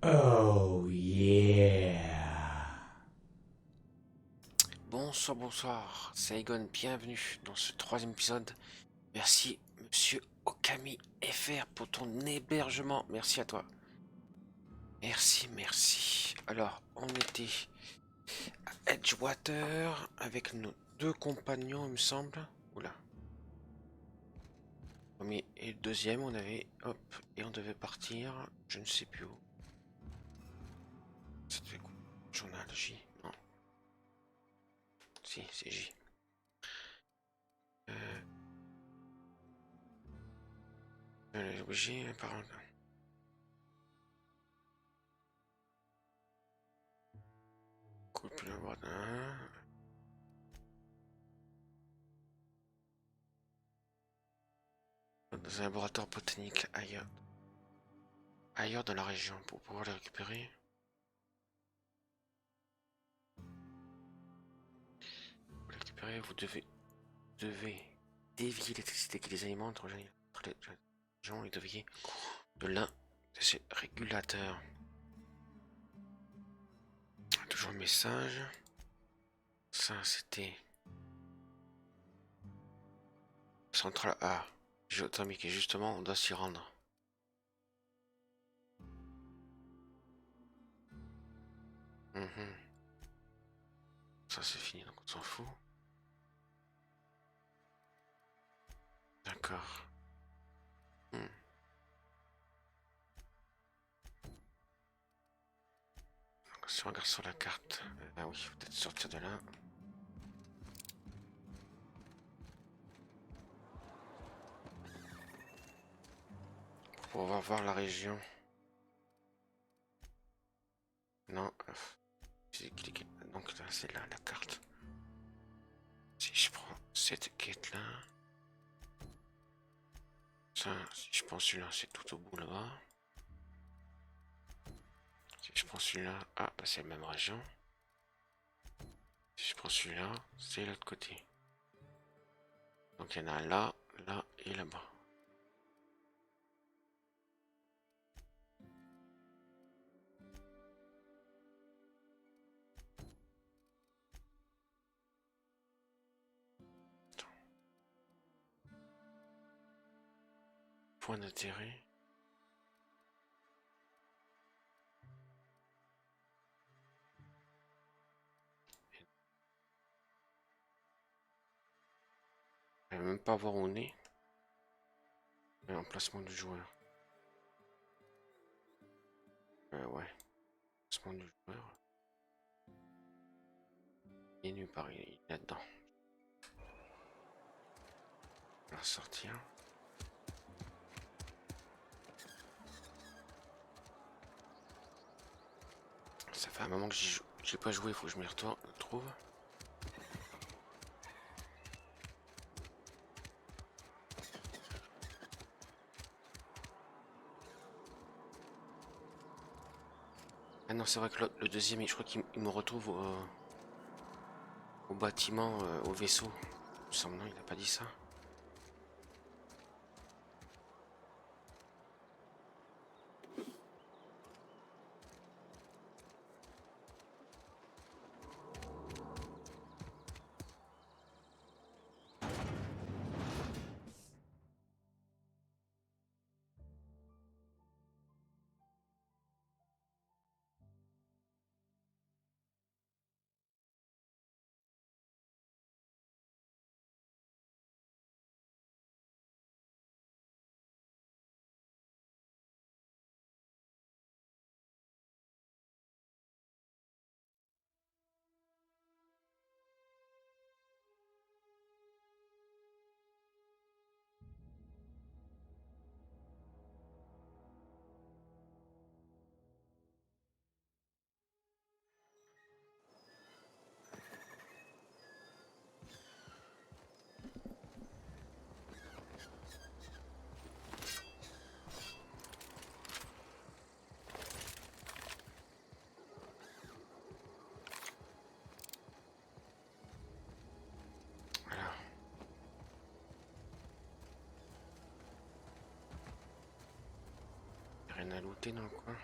Oh yeah. Bonsoir, bonsoir, c'est Egon, bienvenue dans ce troisième épisode. Merci Monsieur Okami FR pour ton hébergement, merci à toi. Merci, merci. Alors, on était à Edgewater avec nos deux compagnons, il me semble. Oula. Premier et le deuxième, on avait... Hop, et on devait partir, je ne sais plus où. C'était quoi? Journal J? Non. Si, c'est J. J, par exemple. Couple dans un laboratoire botanique ailleurs dans la région pour pouvoir les récupérer. Pour les récupérer, vous devez dévier l'électricité qui les alimente entre les gens et deviez de l'un de ces régulateurs. Toujours le message. Ça, c'était centrale A, géothermique, et justement, on doit s'y rendre. Ça, c'est fini, donc on s'en fout. D'accord. Si on regarde sur la carte, ah oui, faut peut-être sortir de là. Pour pouvoir voir la région. Non, j'ai cliqué. Donc là, c'est là la carte. Si je prends cette quête là, ça, si je prends celui-là, c'est tout au bout là-bas. Si je prends celui-là, ah, bah c'est la même région. Si je prends celui-là, c'est l'autre côté. Donc il y en a un là, là et là-bas. Point d'intérêt. Je ne vais même pas voir où on est. Emplacement du joueur. Ouais. Emplacement du joueur. Il est nulle part, il est là-dedans. On va sortir. Ça fait un moment que j'ai pas joué, il faut que je m'y retrouve. Ah non, c'est vrai que le deuxième, je crois qu'il me retrouve au bâtiment, au vaisseau. Il me semble, non, il n'a pas dit ça. Voilà. Y a rien à looter dans le coin.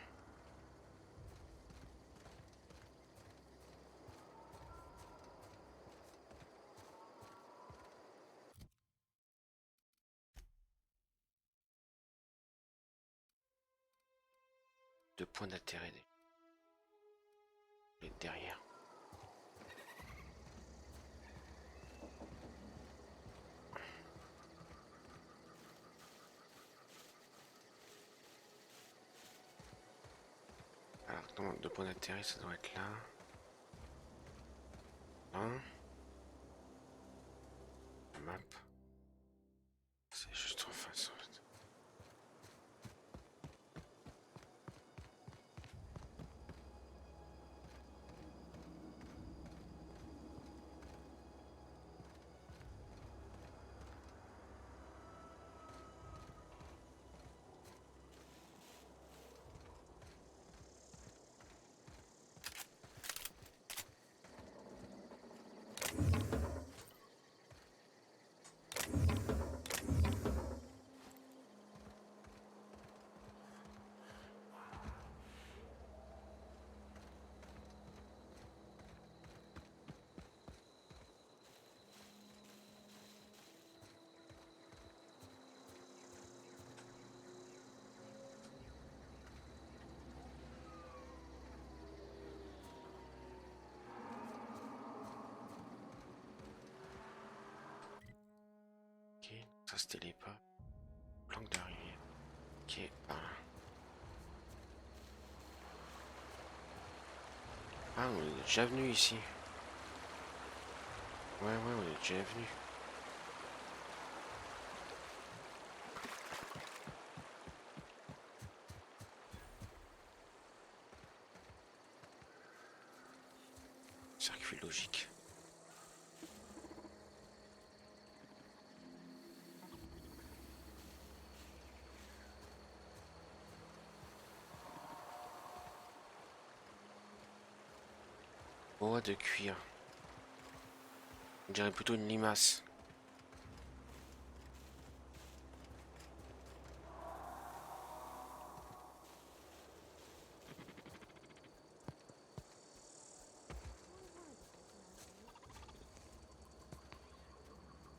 Deux points d'intérêt derrière. Alors, attends, deux points d'intérêt, ça doit être là. Hein? La map. C'est juste en face en fait. Ok, ça c'était les pas. Planque d'arrivée. Ok, par là. Ah, on est déjà venu ici. Ouais, on est déjà venu. Circuit logique. Bois de cuir. On dirait plutôt une limace.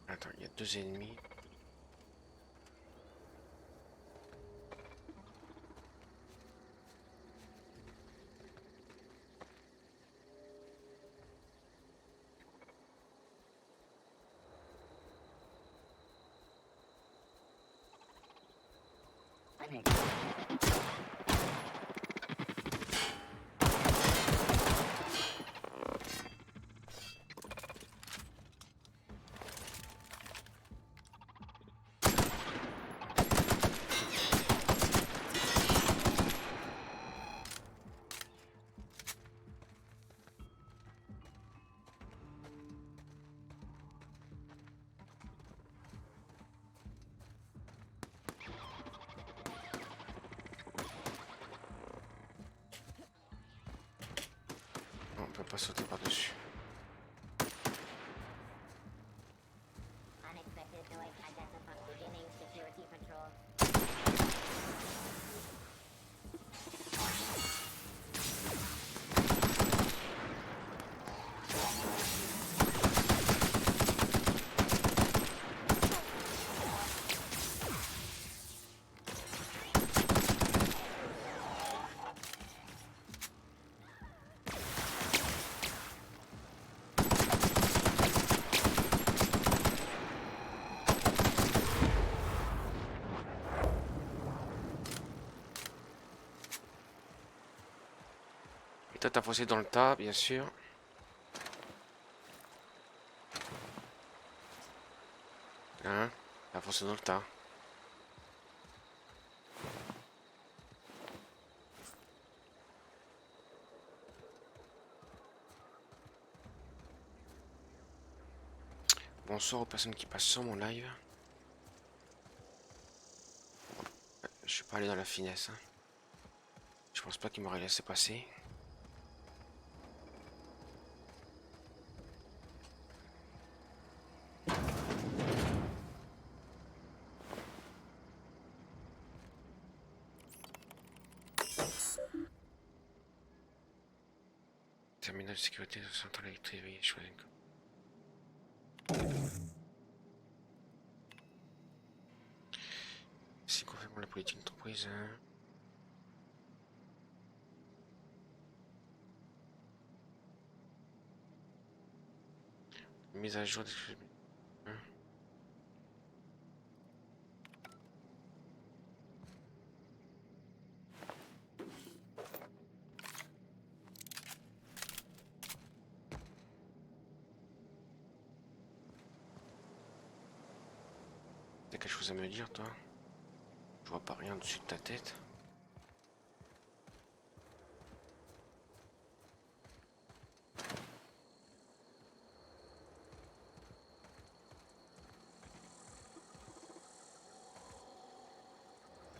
Attends, il y a deux ennemis. peut pas sauter par-dessus. Toi, t'as foncé dans le tas, bien sûr. Hein? T'as foncé dans le tas. Bonsoir aux personnes qui passent sur mon live. Je suis pas allé dans la finesse. Hein. Je pense pas qu'il m'aurait laissé passer. Terminal de sécurité de centrale électrique, veuillez choisir une. Si confirme la politique d'entreprise. Hein. Mise à jour des. Hein. T'as quelque chose à me dire, toi? Je vois pas rien au-dessus de ta tête.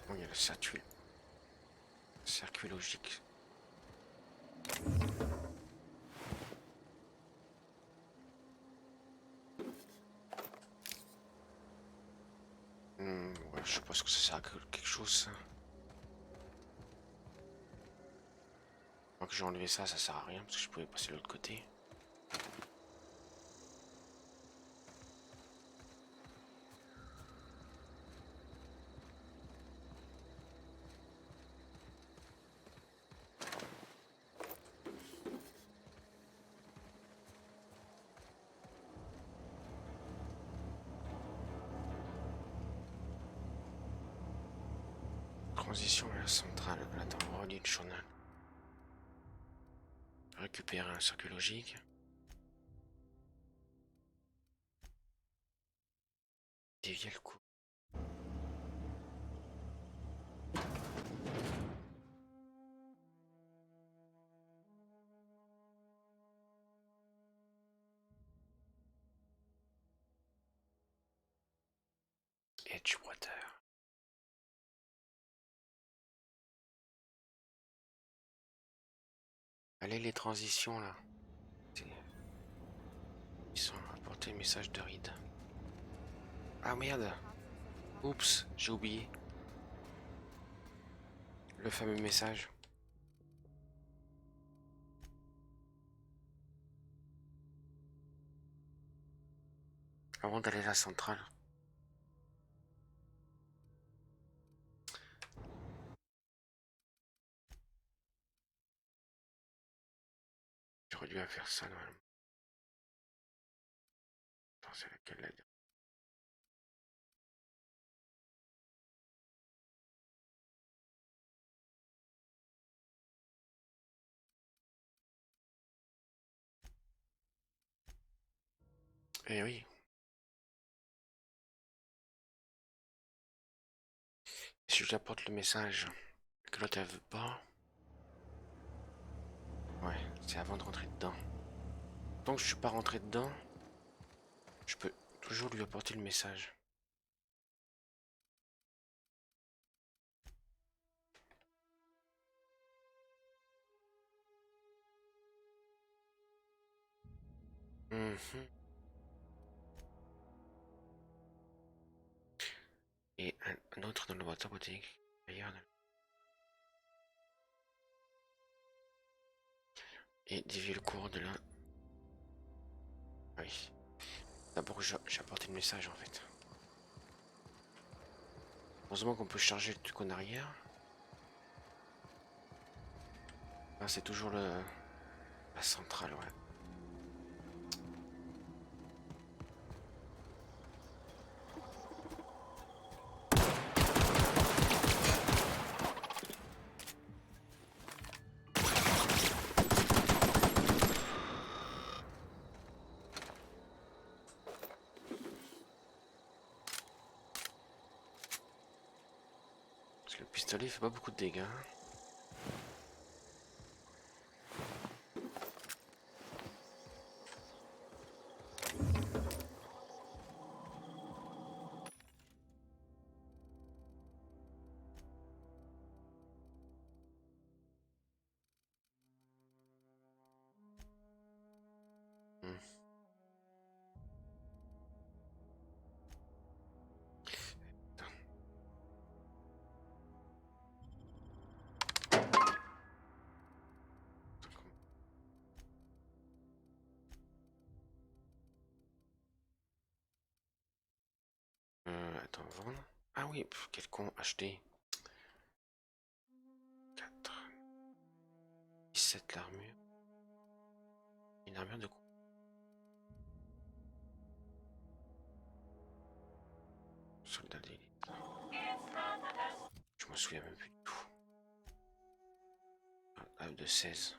Bon, il y a le circuit. Circuit logique. Ouais, je suppose que ça sert à quelque chose, ça. Moi que j'ai enlevé ça, ça sert à rien parce que je pouvais passer de l'autre côté. Transition à la centrale, attends, relier le journal. Récupérer un circuit logique. Dévier le coup. Edgewater. Allez, les transitions là. Ils sont apportés message de read. Ah merde. Oups, j'ai oublié. Le fameux message. Avant d'aller à la centrale. J'aurais dû faire ça normalement. Attends, c'est laquelle là? Eh oui. Si je lui apporte le message que l'autre elle veut pas. Ouais, c'est avant de rentrer dedans. Tant que je suis pas rentré dedans, je peux toujours lui apporter le message. Mhm. Et un autre dans le boîte à boutique. Ailleurs. Et dévier le cours de la... Ah oui. D'abord, j'ai apporté le message en fait. Heureusement qu'on peut charger le truc en arrière. Ah, c'est toujours la centrale, ouais. Parce que le pistolet il fait pas beaucoup de dégâts. Hmm. Attends, vendre. Ah oui, quel con, acheter. 4. 17 l'armure. Une armure de quoi? Soldat d'élite. Je me souviens même plus du tout. Ah, de 16.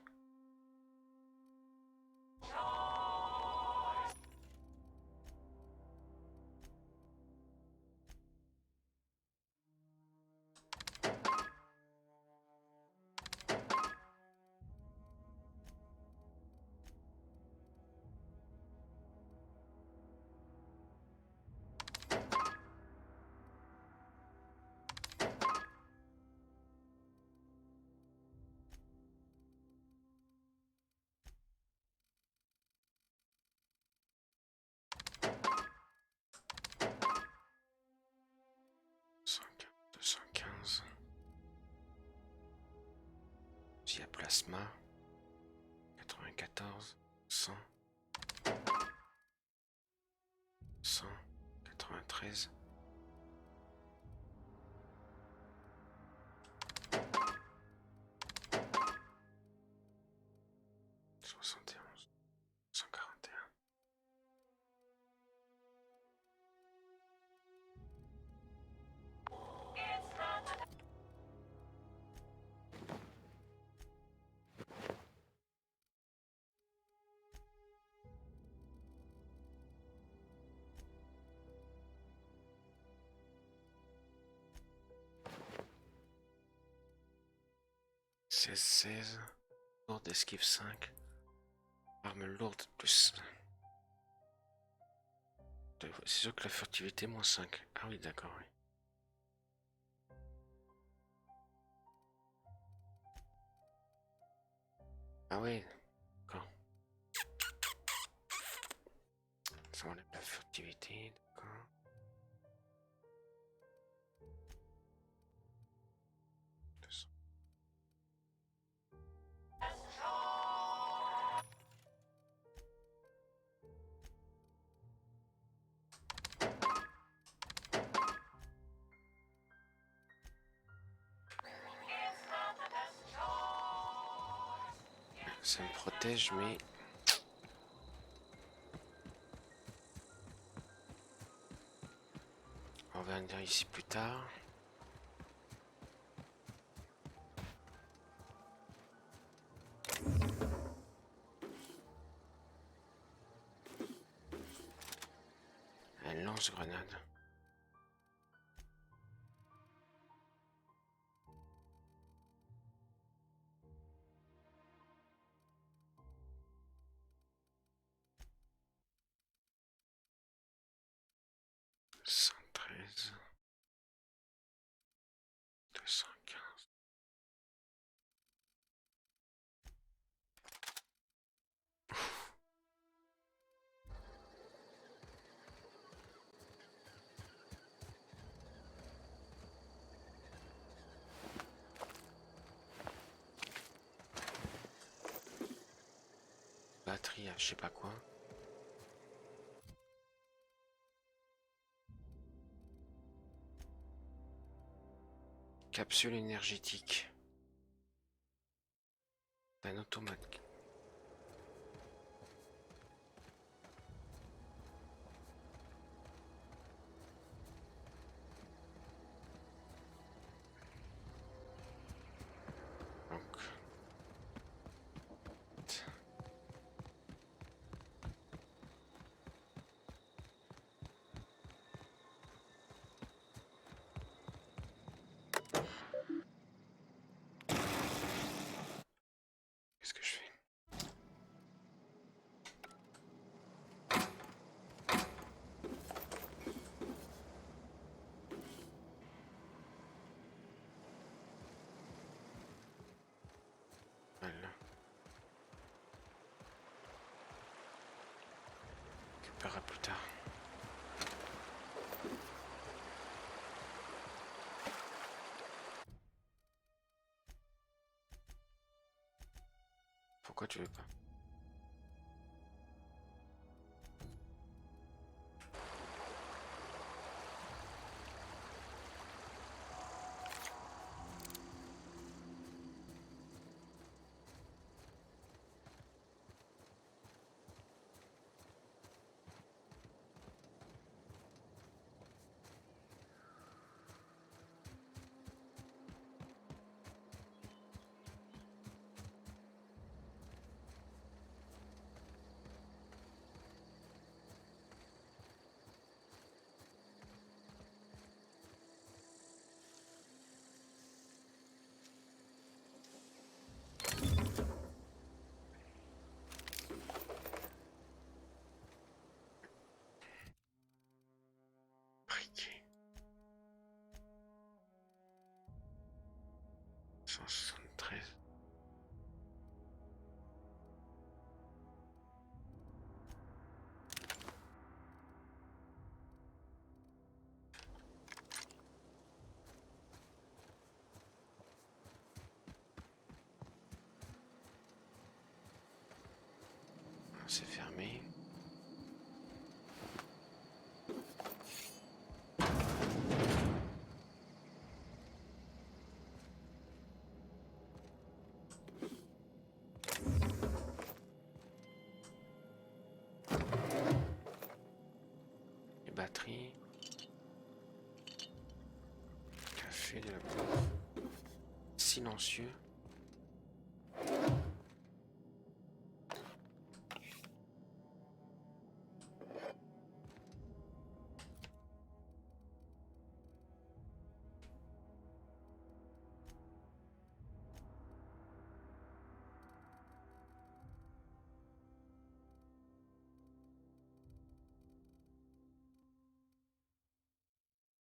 Cinq, 215. Puis il y a plasma. 94. 100. 100. 93. 71. 141. 16, 16. Lourde esquive 5. Arme lourde plus. C'est sûr que la furtivité moins 5. Ah oui, d'accord, oui. Ah oui, d'accord. Ça enlève la furtivité, d'accord. Ça me protège, mais... On va venir ici plus tard. Un lance-grenade. Cent treize. 215. batterie à je sais pas quoi. Capsule énergétique. Un automate. Donc. Qu'est-ce que je fais? Voilà. On récupérera plus tard. Pourquoi tu veux pas? Cliquer. 173. C'est fermé. Les batteries. Café de la bouffe. Silencieux.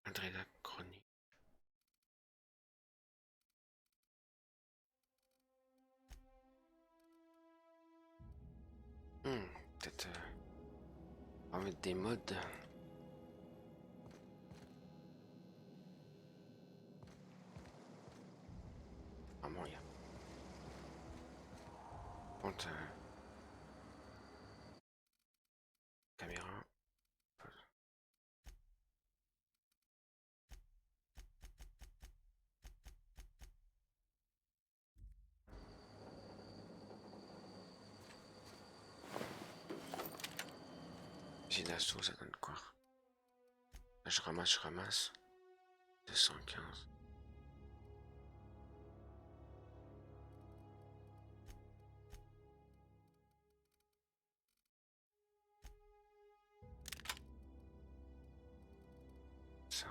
Adrénaline chronique. Peut-être on va mettre des modes. Vraiment, il y a. Compte caméra. J'ai d'assaut, ça donne quoi? Là, je ramasse. 215. Ça.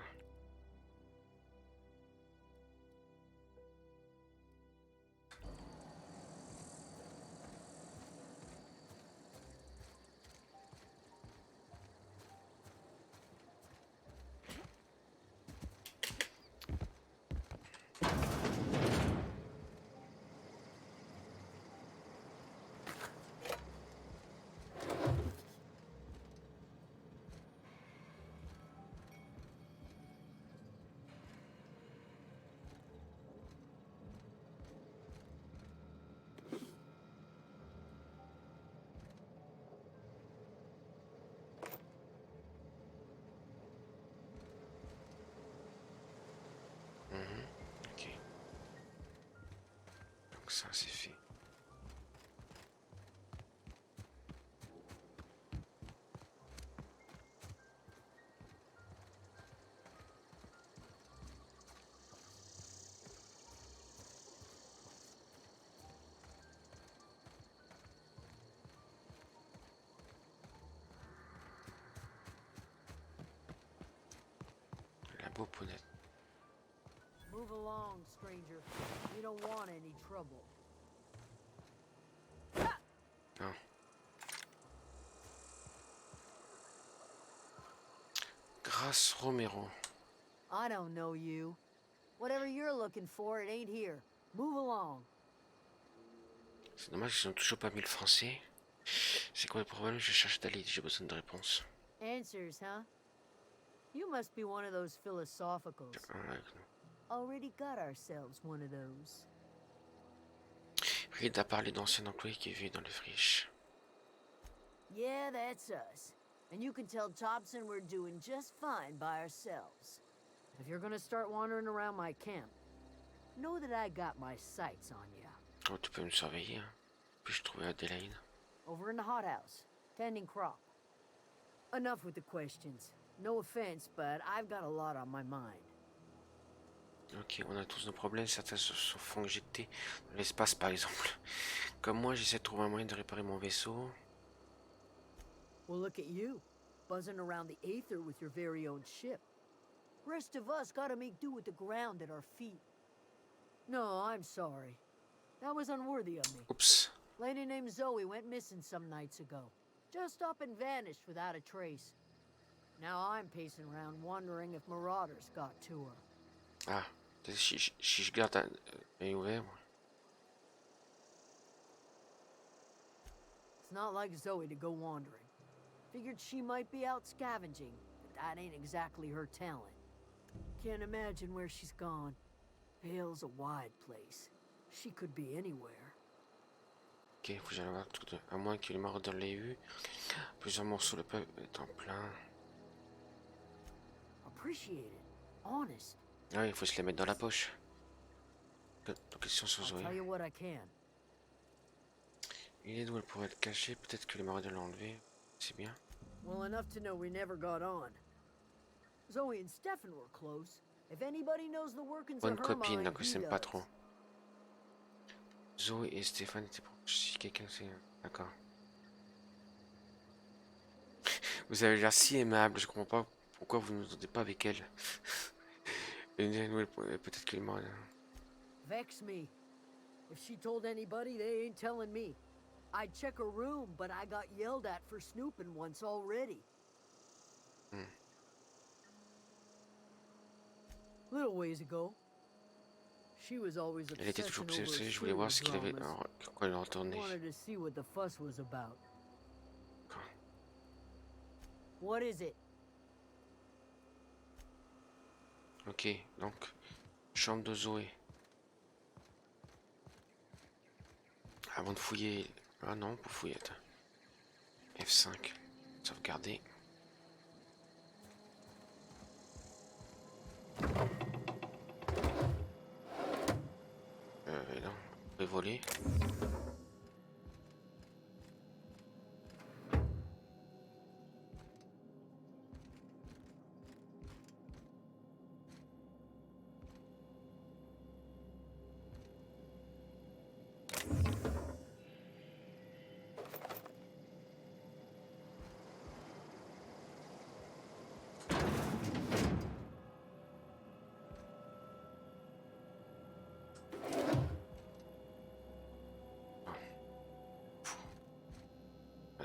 Donc ça c'est fait. La beau-ponette. Move along, stranger. We don't want any trouble. Non. Grâce Romero. I don't know you. Whatever you're looking for, it ain't here. Move along. C'est dommage qu'ils n'ont toujours pas mis le français. C'est quoi le problème? Je cherche d'aller, j'ai besoin de réponse. Answers, huh? You must be one of those philosophicals. Already got ourselves one of those. Ride a parlé d'anciens employés qui vivent dans les friches. Yeah, that's us. And you can tell Thompson we're doing just fine by ourselves. If you're gonna start wandering around my camp, know that I got my sights on you. Oh, tu peux me surveiller, hein. Puis-je trouver Adélaïde? Over in the hothouse, tending crop. Enough with the questions. No offense, but I've got a lot on my mind. Ok, on a tous nos problèmes, certains se font jeter dans l'espace par exemple. Comme moi, j'essaie de trouver un moyen de réparer mon vaisseau. Well, look at you, buzzing around the aether with your very own ship. Rest of us gotta make do with the ground at our feet. No, I'm sorry. That was unworthy of me. Oups. Lady named Zoe went missing some nights ago. Just up and vanished without a trace. Now I'm pacing around wondering if marauders got to her. Ah, si je garde un œil ouvert. It's not like Zoe to go wandering. Figured she might be out scavenging, but that ain't exactly her talent. Can't imagine where she's gone. Vale's a wide place. She could be anywhere. Ok, faut que j'aille voir tout à moins que les maraudeurs l'aient eu. Plusieurs morceaux de peuple étant plein. Appreciate it. Honest. Ah oui, il faut se les mettre dans la poche. Question sur I'll Zoé. tell you what I can. Il est d'où elle pourrait être cachée. Peut-être que les maraudeurs l'ont enlevé. C'est bien. Well enough to know we never got on. Zoe and Stefan were close. If anybody knows the workings Bonne of her copine, mind, donc he s'aime does. pas trop. Zoé et Stéphane étaient proches. Si quelqu'un sait. D'accord. Vous avez l'air si aimable, je comprends pas pourquoi vous ne vous entendez pas avec elle. Peut-être que les maraudeurs. Vex me. If she told anybody, they ain't telling me. I'd check her room, but I got yelled at for snooping once already. Little ways ago, she was always Elle était toujours obsessing over obsédée, je voulais voir ce qu'il avait. dramas. Quand elle retournait. Wanted to see what the fuss was about. What is it? Ok, donc, chambre de Zoé. Avant de fouiller. Ah non, pour fouiller. Attends. F5. Sauvegarder. Et non, on peut voler.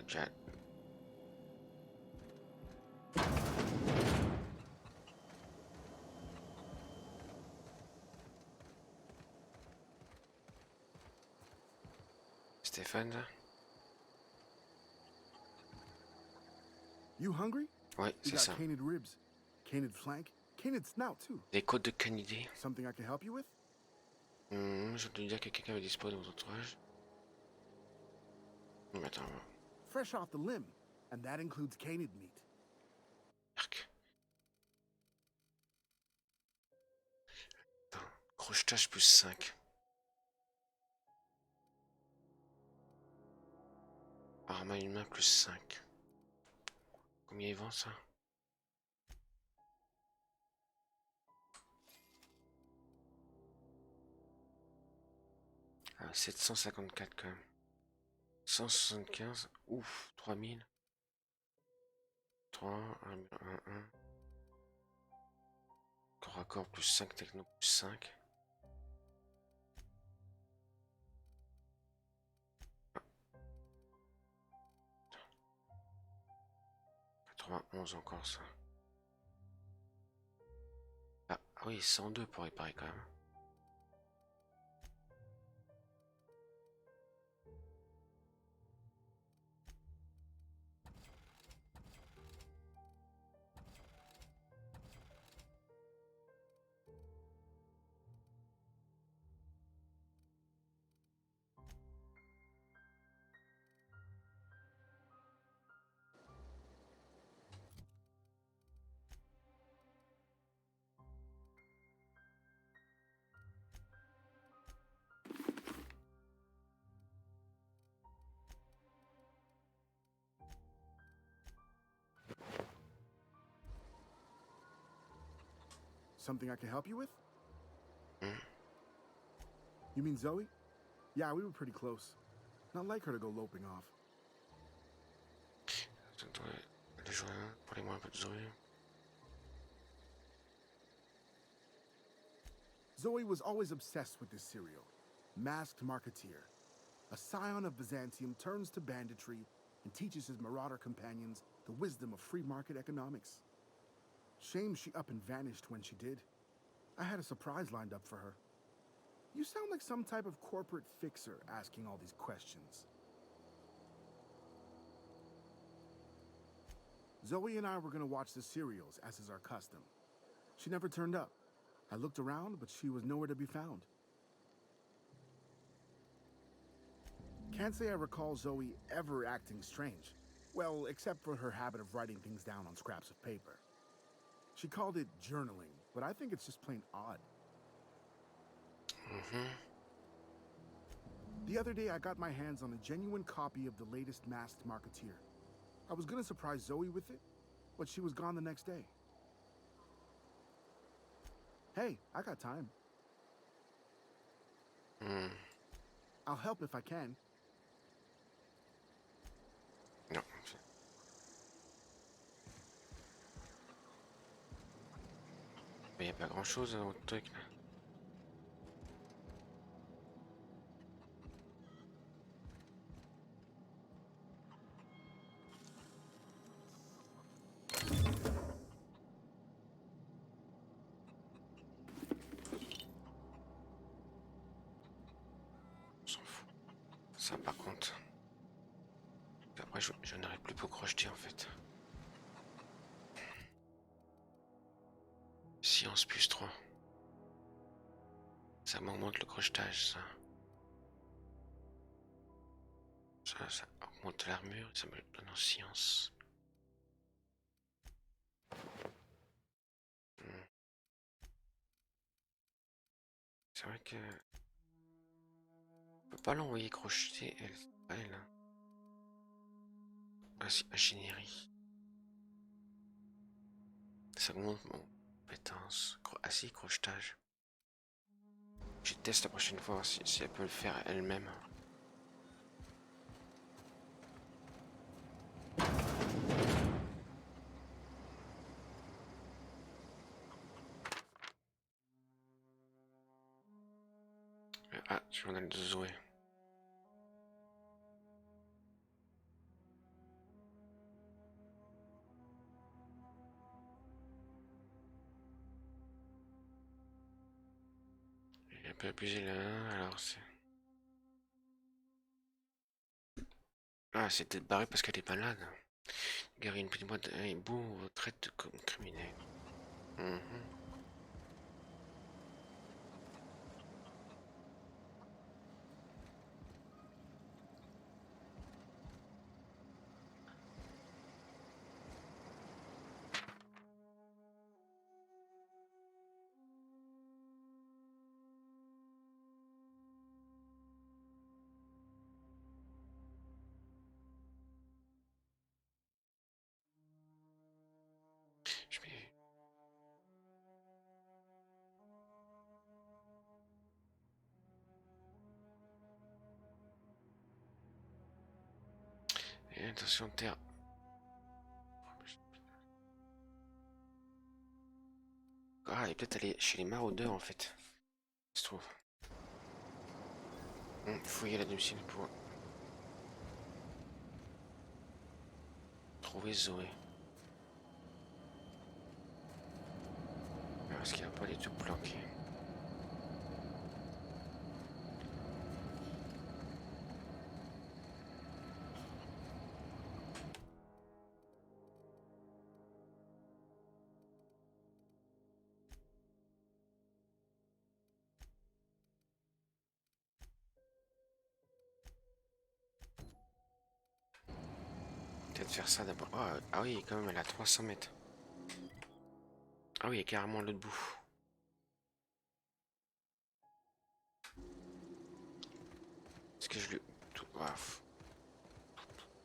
Chat. Stéphane. You hungry? Ouais, We c'est got ça. canid ribs, canid flank, canid snout too. Des codes de canidés. Something I can help you with? Je dois dire que quelqu'un est disponible dans mon entourage. Attends, Fresh off the limb, and that includes canid meat. Arc. Attends, crochetage plus 5. Karma humain plus 5. Combien ils vendent ça? Ah, 754 quand même. 175. Ouf, 3000. 3, 1, 1, 1. Corps à corps plus 5, techno plus 5. Ah. 91 encore ça. Ah oui, 102 pour réparer quand même. Something I can help you with? Hmm. You mean Zoe? Yeah, we were pretty close. Not like her to go loping off. Pour les mois un peu de Zoé. Zoe was always obsessed with this serial. Masked Marketeer. A scion of Byzantium turns to banditry and teaches his marauder companions the wisdom of free market economics. Shame she up and vanished when she did. I had a surprise lined up for her. You sound like some type of corporate fixer asking all these questions. Zoe and I were gonna watch the serials, as is our custom. She never turned up. I looked around, but she was nowhere to be found. Can't say I recall Zoe ever acting strange. Well, except for her habit of writing things down on scraps of paper. She called it journaling, but I think it's just plain odd. The other day, I got my hands on a genuine copy of the latest Masked Marketeer. I was gonna surprise Zoe with it, but she was gone the next day. Hey, I got time. I'll help if I can. Non. Mais y a pas grand chose dans votre truc là. On s'en fout. Ça par contre. Après je n'arrive plus pour crocheter en fait. Science plus 3. Ça m'augmente le crochetage, ça. Ça augmente l'armure, ça me donne en science. C'est vrai que... On peut pas l'envoyer crocheter, elle. C'est pas elle, hein. Ah si, ingénierie. Ça augmente mon compétence. Ah si, crochetage. Je teste la prochaine fois si elle peut le faire elle-même. Ah, journal de Zoé. Elle peut abuser là, alors c'est... Ah, c'est peut-être barré parce qu'elle est malade. Gary, une petite boîte d'un hibou traite comme criminel. Attention, terre. Ah, et peut-être aller chez les maraudeurs en fait. Se trouve. Fouiller la domicile pour trouver Zoé. Est-ce qu'il n'y a pas les tout planqués? Peut-être faire ça d'abord. Ah oui, quand même, elle a 300 mètres. Ah oui, il y a carrément l'autre bout. Est-ce que je lui...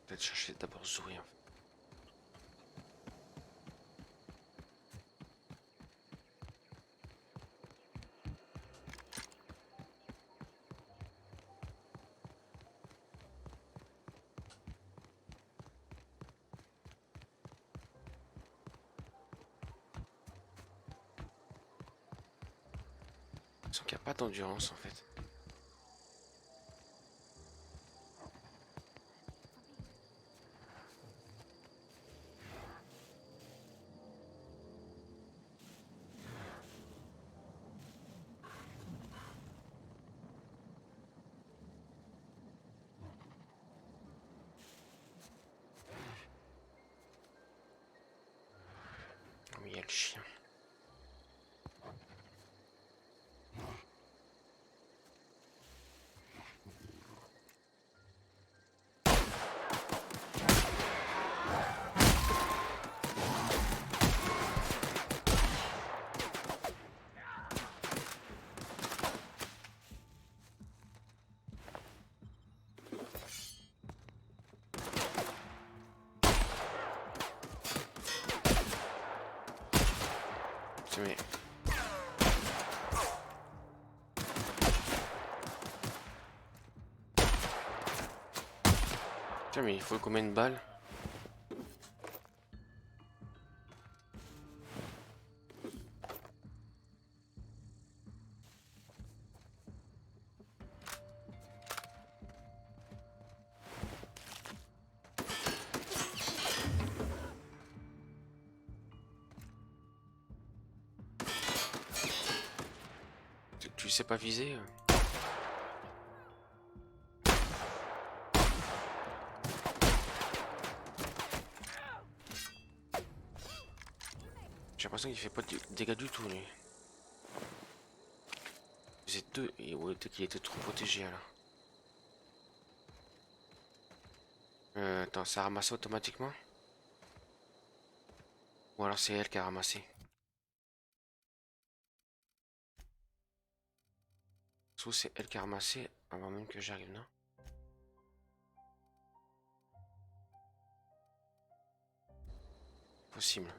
Peut-être chercher d'abord Zoé en fait. Sans qu'il n'y a pas d'endurance en fait. Oui, il y a le chien. Mais... Tiens, mais il faut combien de balles? Tu sais pas viser? J'ai l'impression qu'il fait pas de dégâts du tout, lui. Vous êtes deux, et ouais, peut-être qu'il était trop protégé alors. Attends, ça a ramassé automatiquement? Ou alors c'est elle qui a ramassé? Soit c'est elle qui a ramassé avant même que j'arrive, non? Possible.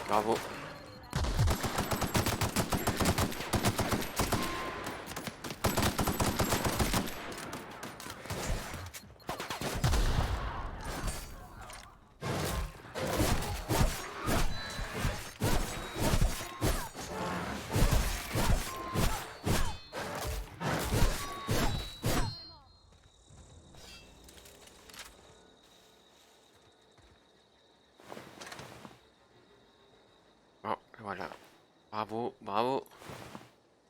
Bravo. Voilà. Bravo, bravo.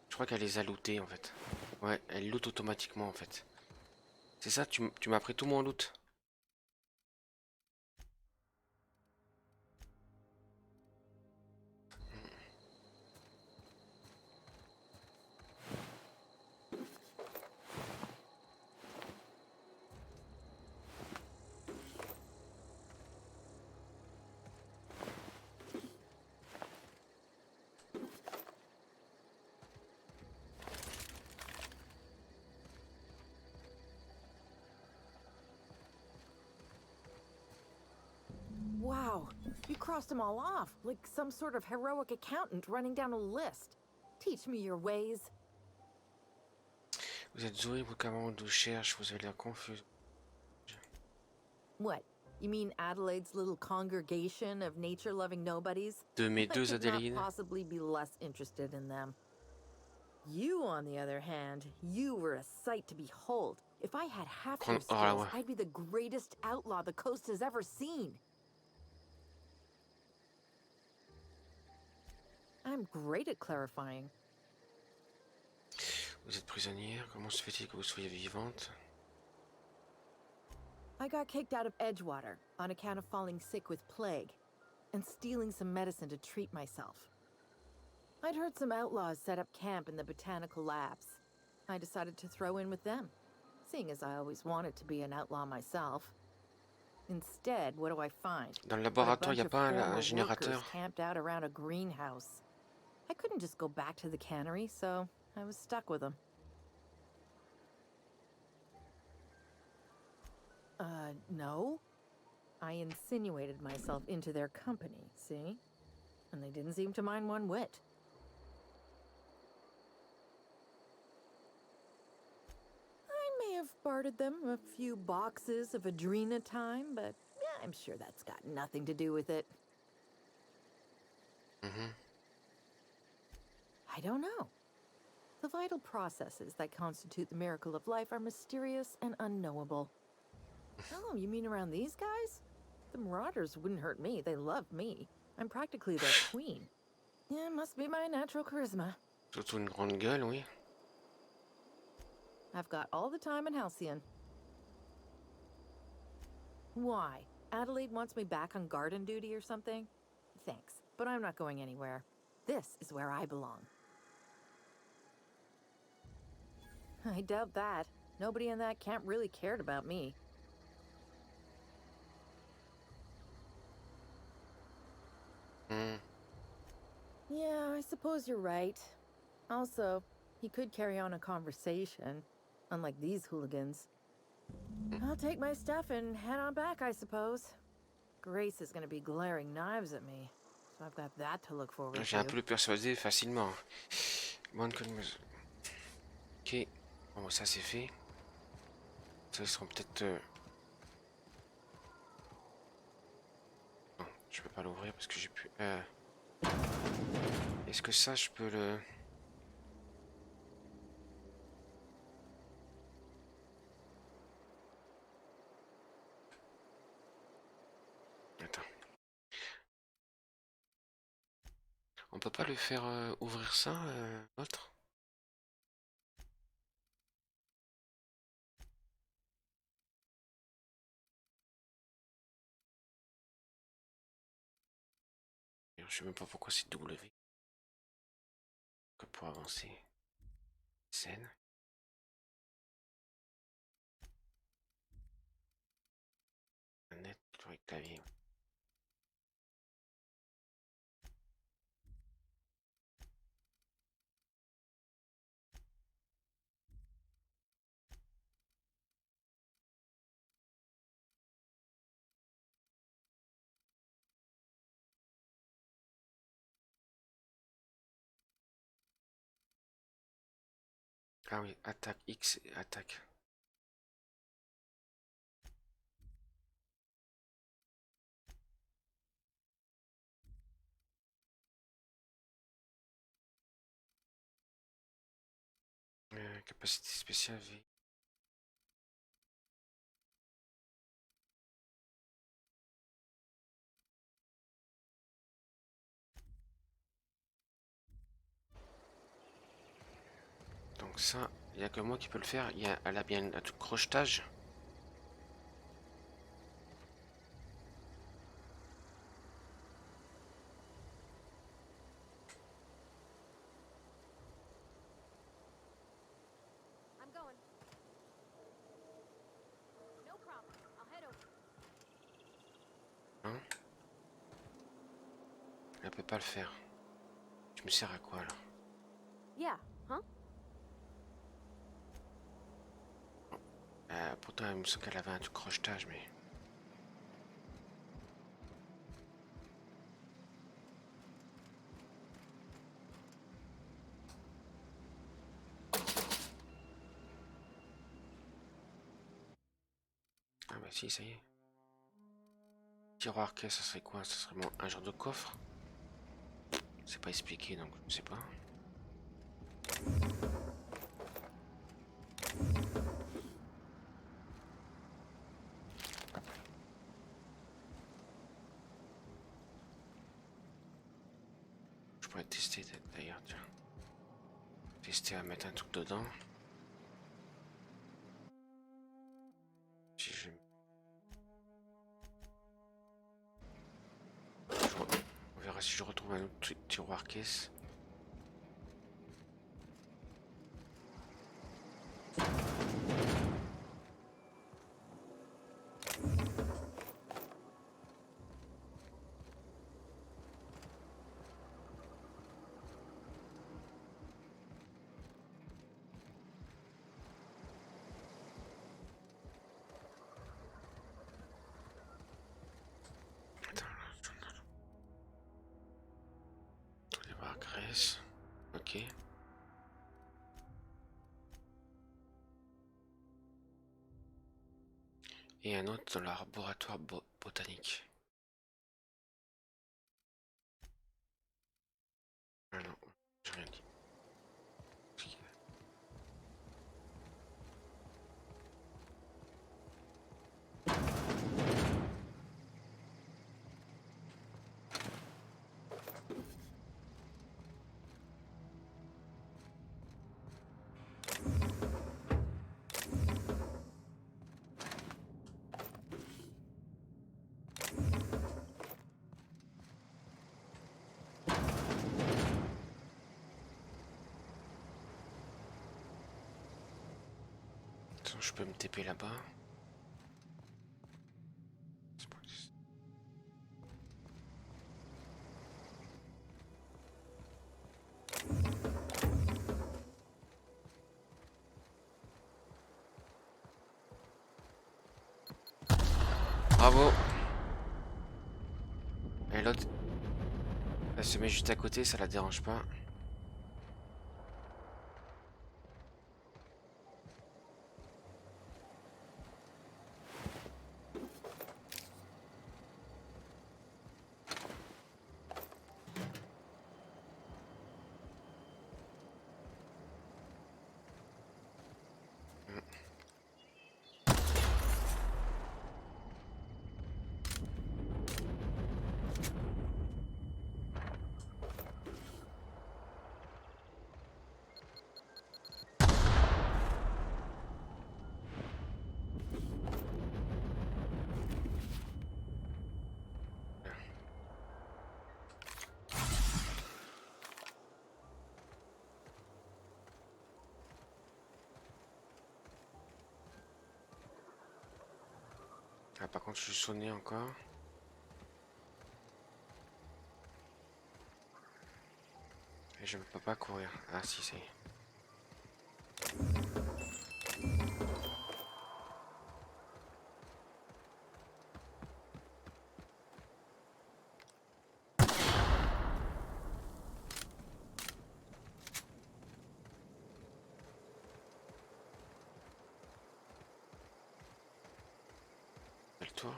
Je crois qu'elle les a lootés en fait. Ouais, elle loot automatiquement en fait. C'est ça, tu m'as pris tout mon loot. Wow, you crossed them all off, like some sort of heroic accountant running down a list. Teach me your ways. Vous êtes Zoé, vos camarades vous cherchent, vous avez l'air confus. What? You mean Adelaide's little congregation of nature-loving nobodies? De mes I deux could not Adélaïdes. possibly be less interested in them. You, on the other hand, you were a sight to behold. If I had half your Oh là skills, ouais. I'd be the greatest outlaw the coast has ever seen. I'm great at clarifying. Vous êtes prisonnière, comment se fait-il que vous soyez vivante? I got kicked out of Edgewater on account of falling sick with plague and stealing some medicine to treat myself. I'd heard some outlaws set up camp in the botanical labs. I decided to throw in with them, seeing as I always wanted to be an outlaw myself. Instead, what do I find? Dans le But a laboratoire, il bunch n'y a of pas former un générateur? workers camped out around a greenhouse. I couldn't just go back to the cannery, so I was stuck with them. No. I insinuated myself into their company, see? And they didn't seem to mind one whit. I may have bartered them a few boxes of Adrena time, but yeah, I'm sure that's got nothing to do with it. I don't know. The vital processes that constitute the miracle of life are mysterious and unknowable. Oh, you mean around these guys? The Marauders wouldn't hurt me. They love me. I'm practically their queen. Yeah, must be my natural charisma. Surtout une grande gueule, oui. I've got all the time in Halcyon. Why? Adelaide wants me back on garden duty or something? Thanks, but I'm not going anywhere. This is where I belong. I doubt that. Nobody in that camp really cared about me. Yeah, I suppose you're right. Also, he could carry on a conversation, unlike these hooligans. I'll take my stuff and head on back, I suppose. Grace is gonna be glaring knives at me, so I've got that to look forward J'ai un to. peu le persuadé facilement. Bonne connaissance. Ok. Bon, ça c'est fait. Ça, ils seront peut-être... Non, je peux pas l'ouvrir parce que j'ai plus... Est-ce que ça, je peux le... Attends. On peut pas le faire ouvrir ça, autre? Je sais même pas pourquoi c'est W. Que pour avancer. Scène. Net, avec clavier. Ah oui, attaque X et attaque. Capacité spéciale V. Donc ça, il n'y a que moi qui peux le faire. Elle a bien un crochetage. I'm going. No problem. I'll head over. Hein? Elle peut pas le faire. Tu me sers à quoi là? Yeah, huh? Pourtant, il me semble qu'elle avait un crochetage, mais... Ah bah si, ça y est. Tiroir caisse, ça serait quoi? Ça serait un genre de coffre? C'est pas expliqué, donc je sais pas. Je pourrais tester d'ailleurs, tiens. Tester à mettre un truc dedans. Si je... On verra si je retrouve un autre tiroir caisse. Graisse. Ok. Et un autre dans le laboratoire botanique. Ah non, j'ai rien dit. Je peux me TP là-bas. Bravo. Et l'autre, elle se met juste à côté, ça la dérange pas. Ah, par contre, je suis sonné encore. Et je ne peux pas courir. Ah si, c'est... Le tour.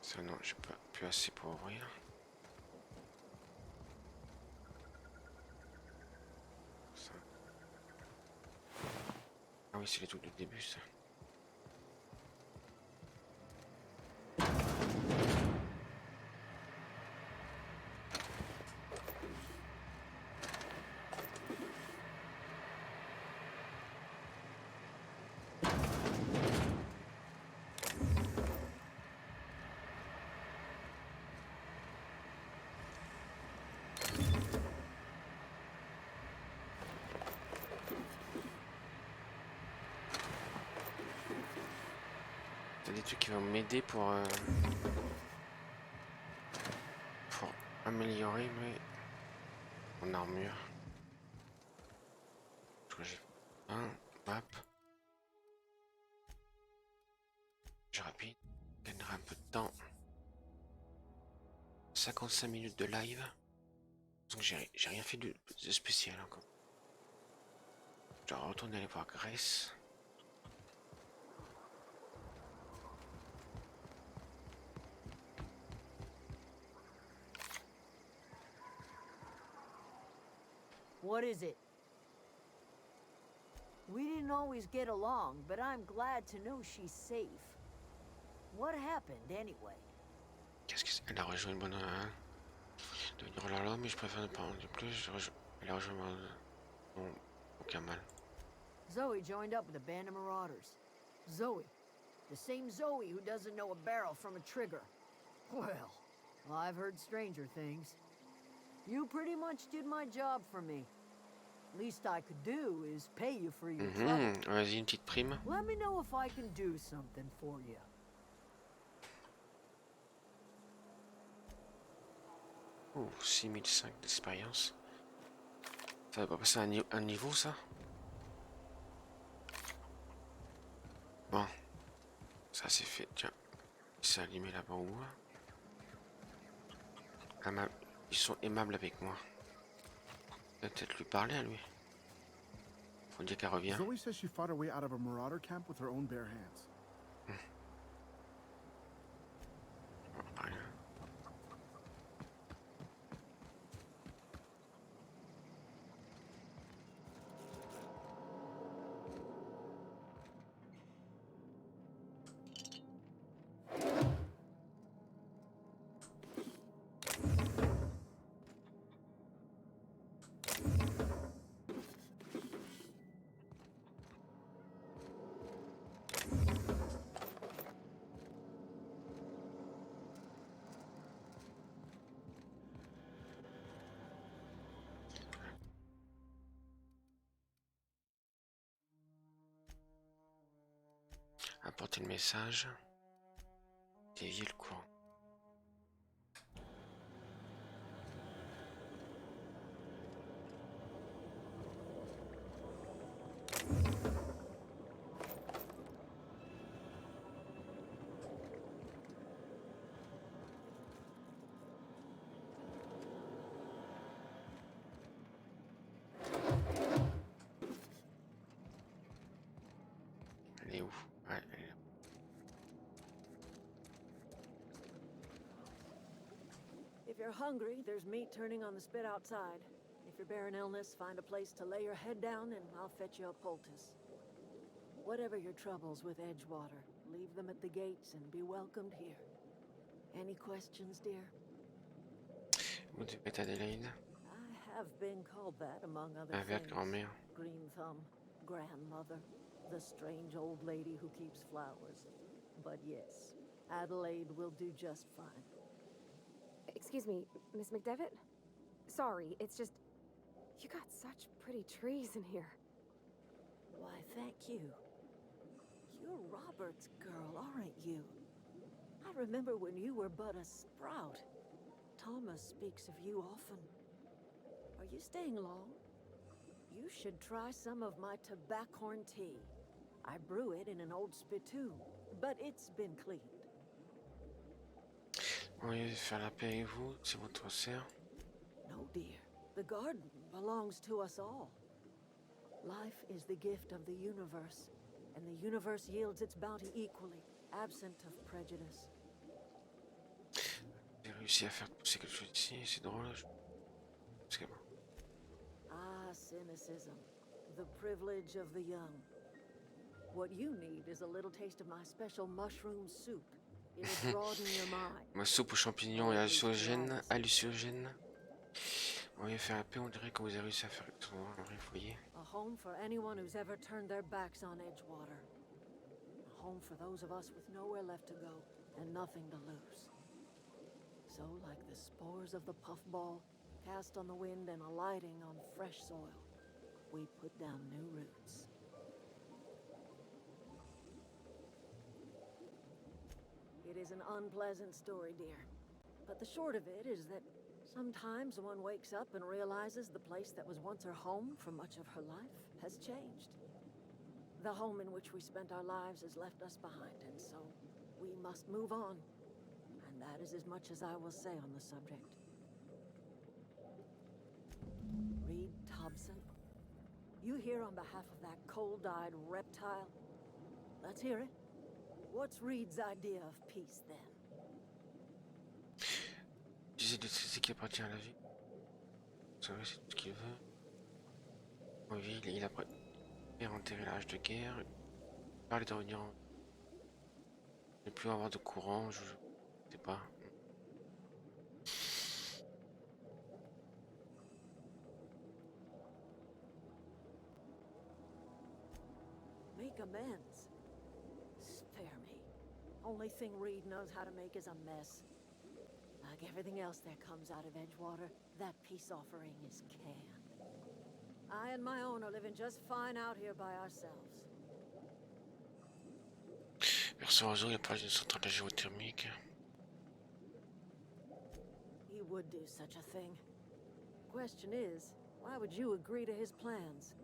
Ça non, j'ai pas plus assez pour ouvrir. Ça. Ah oui, c'est les trucs du début, ça. T'as des trucs qui vont m'aider pour améliorer mon armure. Je crois que j'ai un map. Je rapide. Je gagnerai un peu de temps. 55 minutes de live. Donc j'ai rien fait de spécial encore. Je dois retourner aller voir Grèce. What is it? We didn't always get along, but I'm glad to know she's safe. What happened, anyway? Qu'est-ce que c'est? Elle a rejoint une bonne... devenir là, mais je préfère ne pas en dire plus. Elle a rejoint mon... aucun mal. Zoe joined up with a band of marauders. Zoe. The same Zoe who doesn't know a barrel from a trigger. Well, I've heard stranger things. You pretty much did my job for me. Least I could do is pay you for your trouble. Vas-y, une petite prime. Let me know if I can do something for you. Oh, 6005 d'expérience. Ça va pas passer un niveau, ça? Bon. Ça, c'est fait. Tiens. C'est allumé là-bas en haut. Ils sont aimables avec moi. Peut-être lui parler à lui. Faut dire qu'elle revient. Zoe says she fought her way out of a marauder camp with her own bare hands. Apporter le message. Dévier le courant. Elle est où? Ouais, elle est là. If you're hungry, there's meat turning on the spit outside. If you're bearing illness, find a place to lay your head down and I'll fetch you a poultice. Whatever your troubles with Edgewater, leave them at the gates and be welcomed here. Any questions, dear? Où tu peux Adélaïde? I have been called that among other Avec things. grand-mère. Green Thumb, grandmother, the strange old lady who keeps flowers. But yes, Adelaide will do just fine. Excuse me, Miss McDevitt? Sorry, it's just... You got such pretty trees in here. Why, thank you. You're Robert's girl, aren't you? I remember when you were but a sprout. Thomas speaks of you often. Are you staying long? You should try some of my tobaccorn tea. I brew it in an old spittoon, but it's been cleaned. Oui, faire la paix avec vous, c'est votre sœur. No, dear. The garden belongs to us all. Life is the gift of the universe, and the universe yields its bounty equally, absent of prejudice. J'ai réussi à faire pousser quelque chose ici, c'est drôle. C'est bon. Ah, cynicism. The privilege of the young. What you need is a little taste of my special mushroom soup. It'll broaden your mind. Ma soupe aux champignons et hallucinogène. Oui, faire la paix, on dirait que vous avez réussi à faire tout vous voyez. A home for anyone who's ever turned their backs on Edgewater. A home for those of us with nowhere left to go and nothing to lose. So, like the spores of the puffball, cast on the wind and alighting on fresh soil, we put down new roots. is an unpleasant story, dear. But the short of it is that sometimes one wakes up and realizes the place that was once her home for much of her life has changed. The home in which we spent our lives has left us behind, and so we must move on. And that is as much as I will say on the subject. Reed Thompson, you here on behalf of that cold-eyed reptile? Let's hear it. What's Reed's idea of peace, then? J'essaie de ce qui appartient à la vie. Ça va, c'est tout ce qu'il veut. Oui, il a enterré l'âge de guerre. Parler de revenir en... Ne plus avoir de courant, je sais pas. Make amends. Spare me. Only thing Reed knows how to make is a mess. Like everything else that comes out of Edgewater, that peace offering is canned. I and my own are living just fine out here by ourselves. Vers oiseau, il n'y a pas une centrale géothermique. He would do such a thing. Question is, why would you agree to his plans?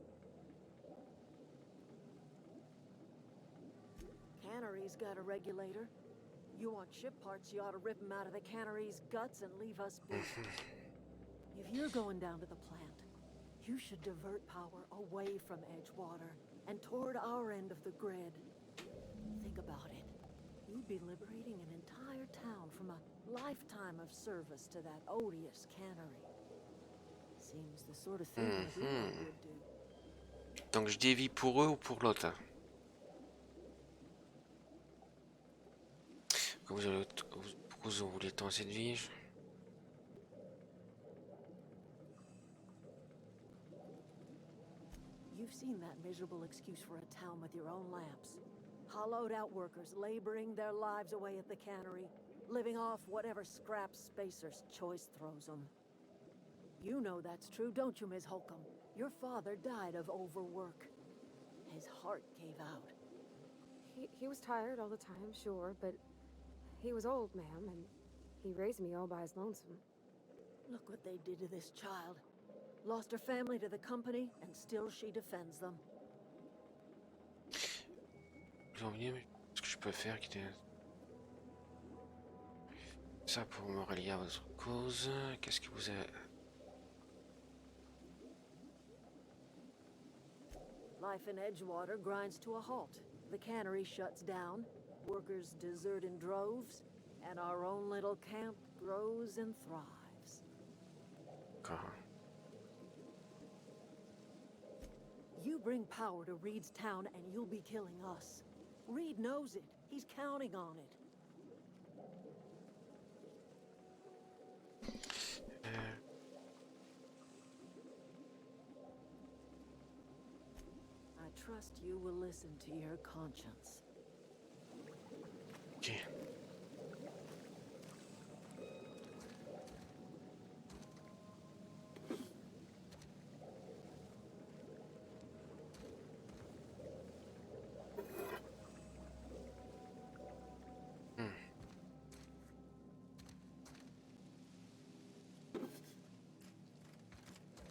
Cannery's got a regulator. You want ship parts, you ought to rip them out of the cannery's guts and leave us be. If you're going down to the plant, you should divert power away from Edgewater and toward our end of the grid. Think about it. You'd be liberating an entire town from a lifetime of service to that odious cannery. Seems the sort of thing a hero would do. Donc je dévie pour eux ou pour l'autre. Pourquoi vous voulez tant cette vie? You've seen that miserable excuse for a town with your own lamps. Hollowed out workers laboring their lives away at the cannery, living off whatever scrap Spacer's choice throws them. You know that's true, don't you, Ms. Holcomb? Your father died of overwork. His heart gave out. He was tired all the time, sure, but he was old, ma'am, and he raised me all by his lonesome. Look what they did to this child. Lost her family to the company, and still she defends them. Vous en venez, mais ce que je peux faire, quitter ça pour me relier à votre cause. Qu'est-ce que vous avez? Life in Edgewater grinds to a halt. The cannery shuts down, workers desert in droves, and our own little camp grows and thrives. You bring power to Reed's town and you'll be killing us. Reed knows it. He's counting on it. I trust you will listen to your conscience. Ok.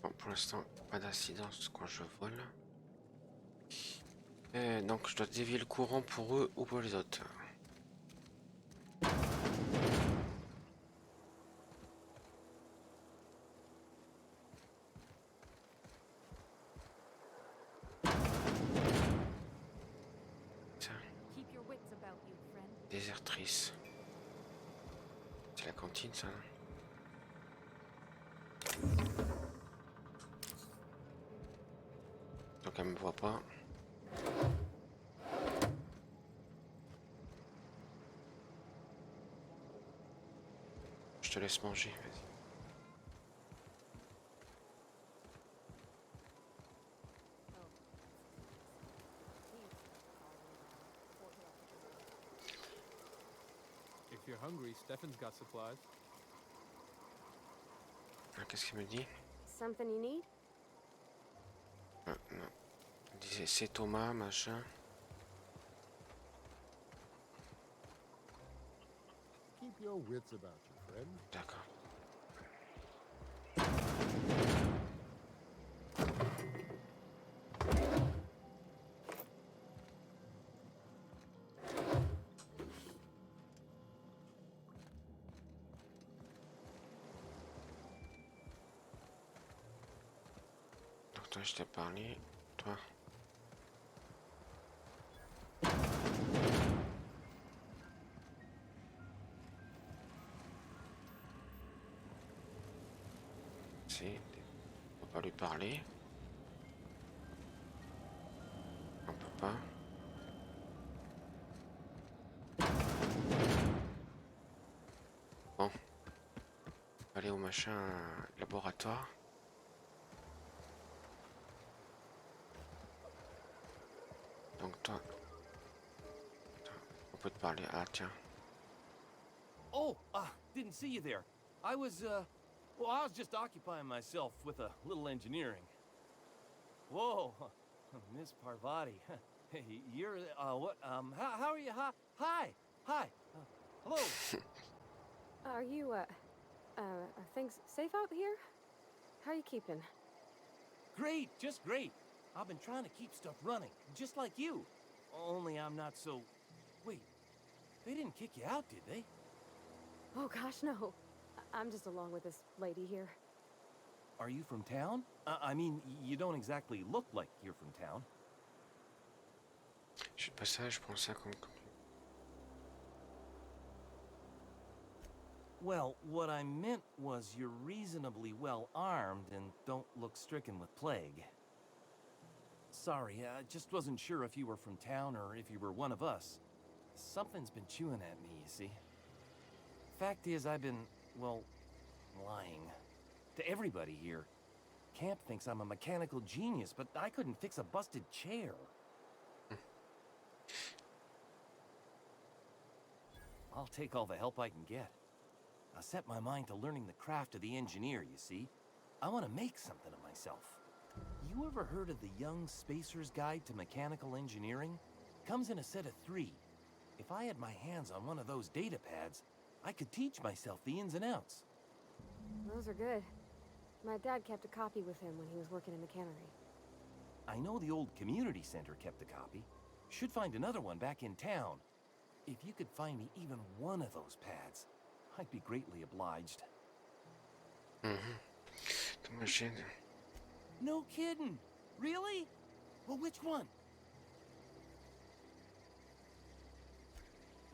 Bon, pour l'instant, pas d'incidence quand je vole. Donc je dois dévier le courant pour eux ou pour les autres. Keep your wits about you, friend. Désertrice. C'est la cantine, ça. Donc elle me voit pas. Je te laisse manger, vas-y. If you're hungry, Stefan's got supplies. Ah, qu'est-ce qu'il me dit? Something you need? Ah, non. Il disait c'est Thomas, machin. your wits about you, friend. D'accord. Donc toi, je t'ai parlé. Toi. Si, on peut pas lui parler. On peut pas. Bon. Aller au machin laboratoire. Donc toi, on peut te parler. Ah tiens. Oh, didn't see you there. I was just occupying myself with a little engineering. Whoa, Miss Parvati. You're, what, how are you? Hi, hello. Are you, are things safe out here? How are you keeping? Great, just great. I've been trying to keep stuff running, just like you. Only I'm not so... Wait, they didn't kick you out, did they? Oh gosh, no. I'm just along with this lady here. Are you from town? I mean, you don't exactly look like you're from town. Je suis de passage, je prends ça comme... Well, what I meant was you're reasonably well armed and don't look stricken with plague. Sorry, I just wasn't sure if you were from town or if you were one of us. Something's been chewing at me, you see. Fact is, I've been, well, lying. To everybody here. Camp thinks I'm a mechanical genius, but I couldn't fix a busted chair. I'll take all the help I can get. I set my mind to learning the craft of the engineer, you see. I want to make something of myself. You ever heard of the Young Spacer's Guide to Mechanical Engineering? Comes in a set of 3. If I had my hands on one of those data pads, I could teach myself the ins and outs. Those are good. My dad kept a copy with him when he was working in the cannery. I know the old community center kept a copy. Should find another one back in town. If you could find me even one of those pads, I'd be greatly obliged. Dans ma chaîne. No kidding. Really? Well, which one?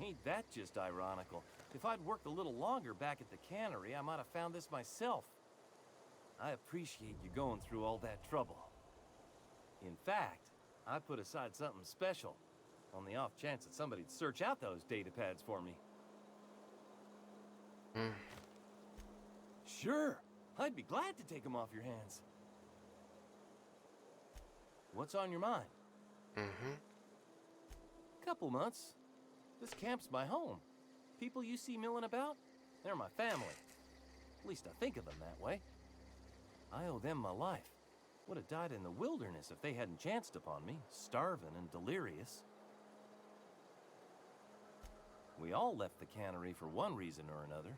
Ain't that just ironical? If I'd worked a little longer back at the cannery, I might have found this myself. I appreciate you going through all that trouble. In fact, I put aside something special, on the off chance that somebody'd search out those data pads for me. Sure, I'd be glad to take them off your hands. What's on your mind? Couple months. This camp's my home. People you see milling about, they're my family. At least I think of them that way. I owe them my life. Would have died in the wilderness if they hadn't chanced upon me, starving and delirious. We all left the cannery for one reason or another.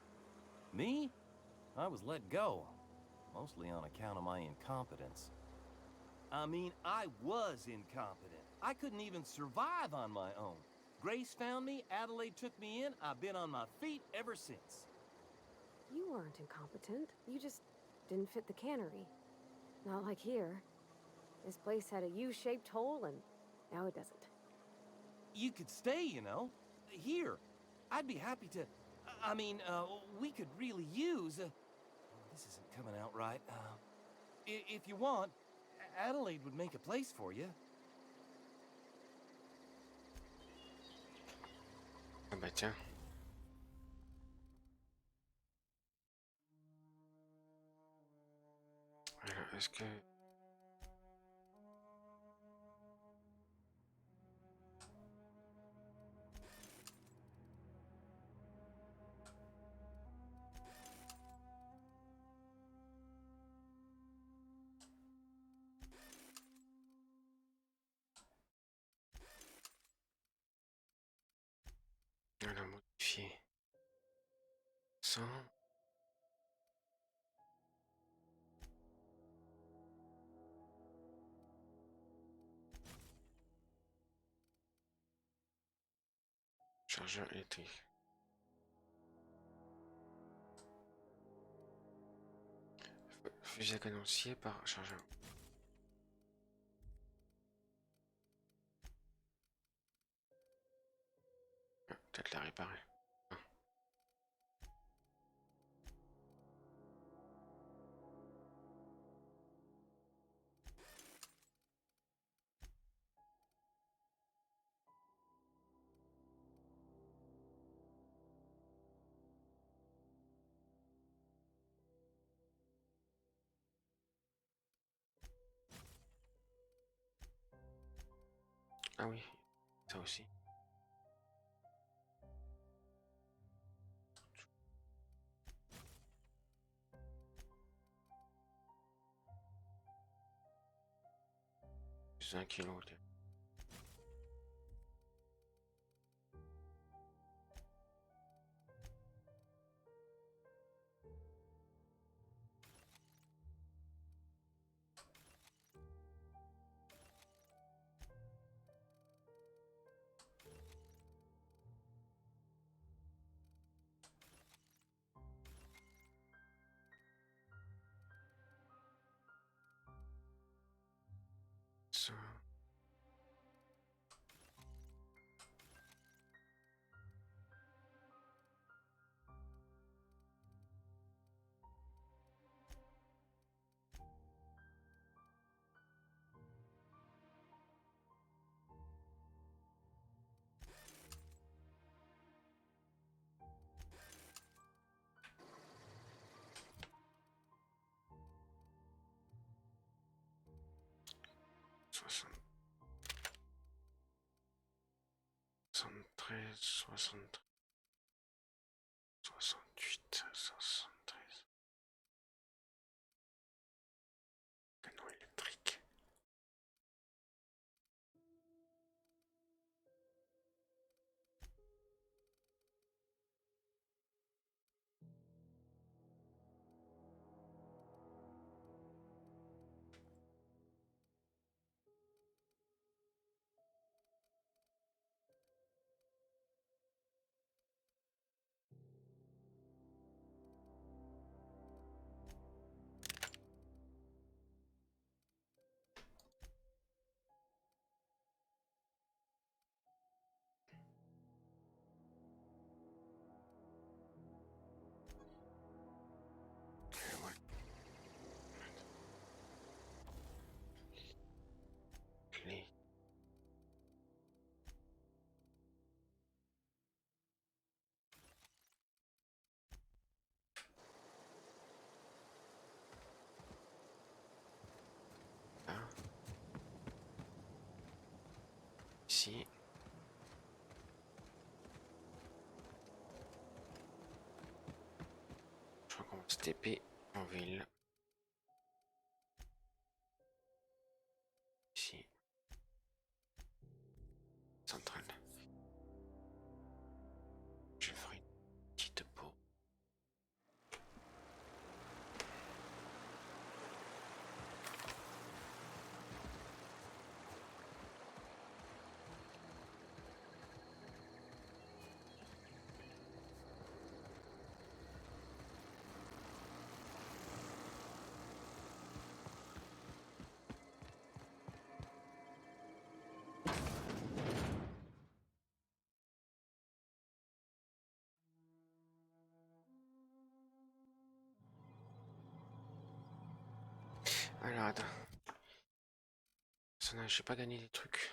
Me? I was let go, mostly on account of my incompetence. I mean, I was incompetent. I couldn't even survive on my own. Grace found me, Adelaide took me in, I've been on my feet ever since. You weren't incompetent. You just didn't fit the cannery. Not like here. This place had a U-shaped hole, and now it doesn't. You could stay, you know. Here. I'd be happy to... I mean, we could really use... this isn't coming out right. If you want, Adelaide would make a place for you. Ah bah tiens. Alors, est-ce que... Alors, modifier. 100. Chargeur électrique. Fusil à canon scié par chargeur. Peut-être la réparer. Ah oui, ça aussi. C'est 1 kilo. Tiens. Ça. Soixante 73, 73, 68, 73. Canon électrique. Ouais. Clé. Là. Ici. Je crois qu'on va se TP en ville. Ici. Centrale. Je ferai une petite pause. Alors attends. Ça, j'ai pas gagné des trucs.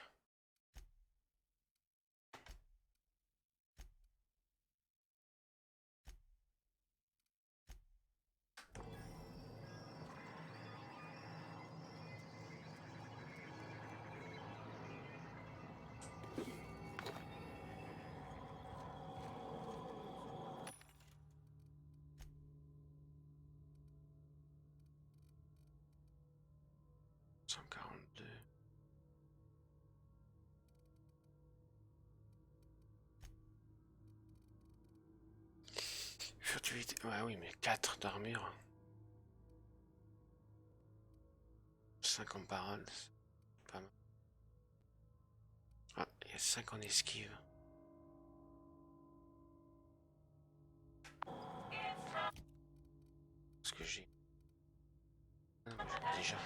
Fluidité. Ouais, oui, mais 4 d'armure. 5 en parole. C'est pas mal. Ah, il y a 5 en esquive. Ce que j'ai. Ah, non, j'ai déjà.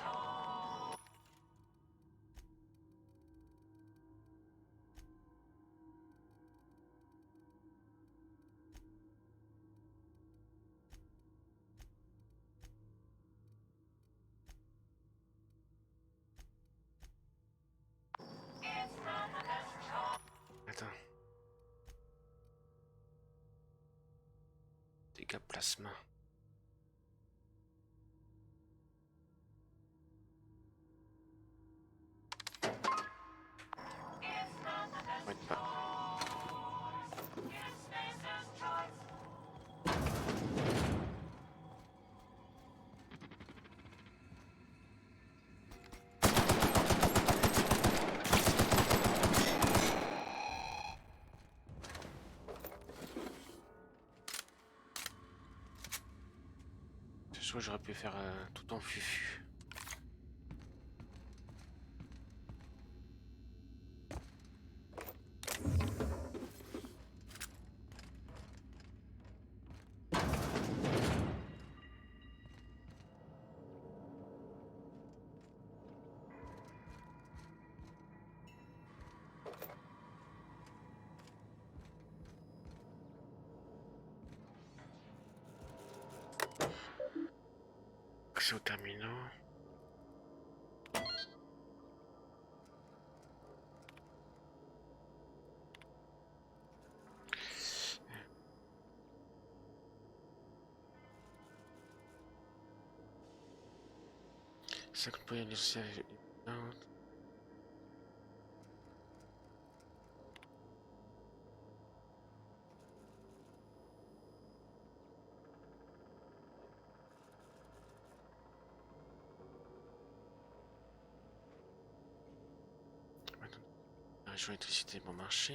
Attends. Dégâts plasma. Ouais, pas. Soit j'aurais pu faire tout en fufu. Accès aux terminaux. Ça qu'on peut y aller aussi avec une autre. La région électricité bon marché.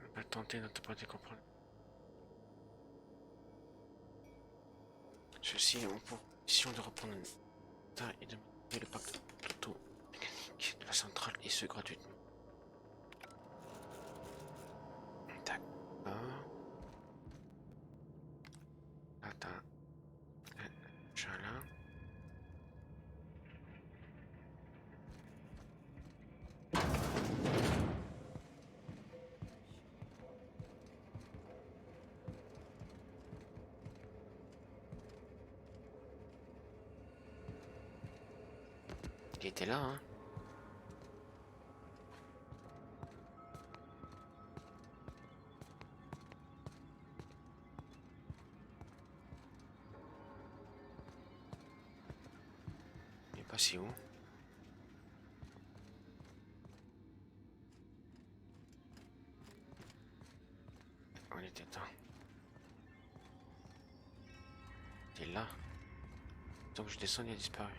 On va tenter d'interpréter comprendre. Ceux-ci ont pour mission de reprendre un état et de maintenir le pacte auto-mécanique de la centrale et ce gratuitement. D'accord. Attends. Je suis là. Il était là, hein. Il est pas si haut. On était là. Il est là. Donc je descends, il a disparu.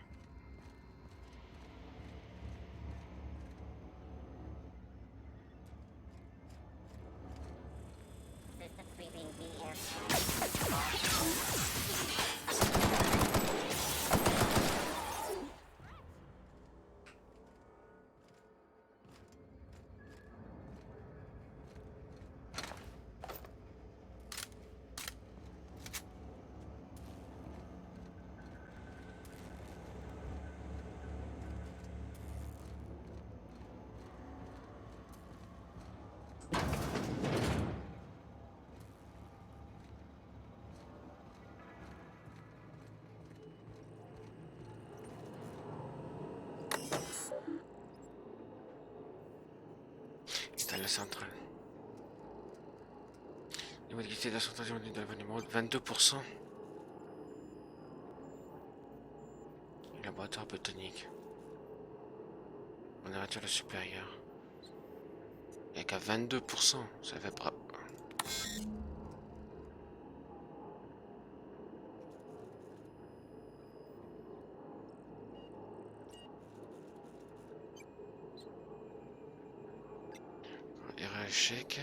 C'est à la centrale. Les modalités de la centrale de la numéro 22%. Laboratoire botanique. On arrête le supérieur. Il n'y a qu'à 22%. Ça fait pas. Erreur échec.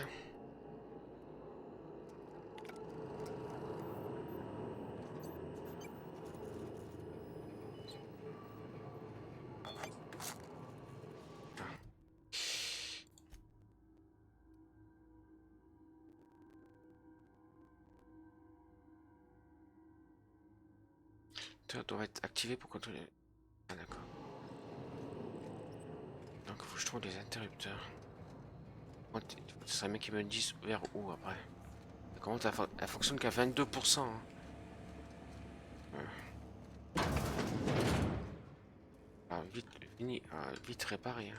Ça doit être activé pour contrôler. Ah d'accord. Donc il faut que je trouve des interrupteurs. Ce serait bien qu'ils me disent vers où après. Comment elle fonctionne qu'à 22%. Hein. Ah, vite, fini, vite réparé. Hein.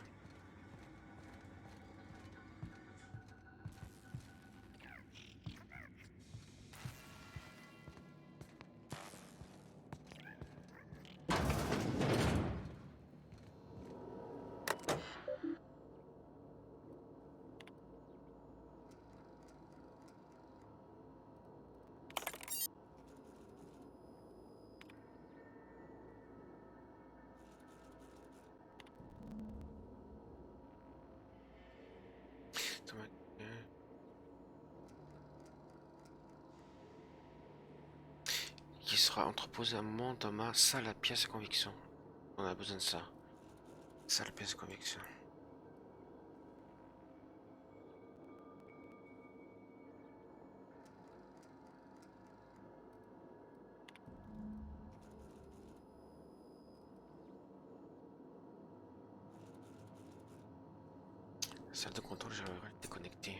Qui sera entreposé un moment dans ma salle à pièces à conviction. On a besoin de ça. Salle à pièces à conviction. Salle de contrôle, j'arriverai à le déconnecter.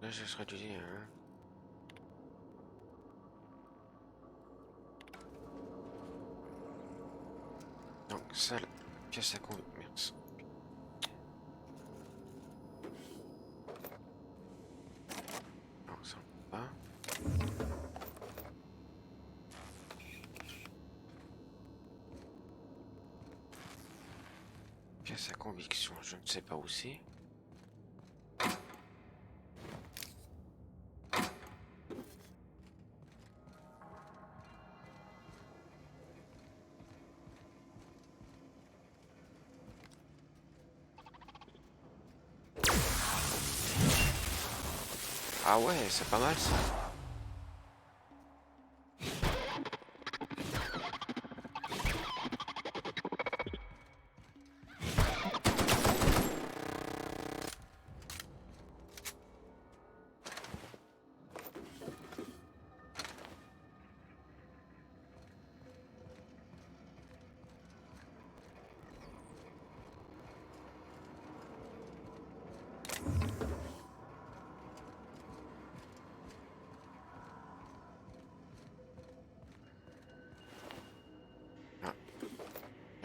Là, je serai réduit hein. Donc, salle, pièce à conviction. Merci. Non, ça ne va pas. Pièce à conviction, je ne sais pas où c'est. Ah ouais, c'est pas mal ça.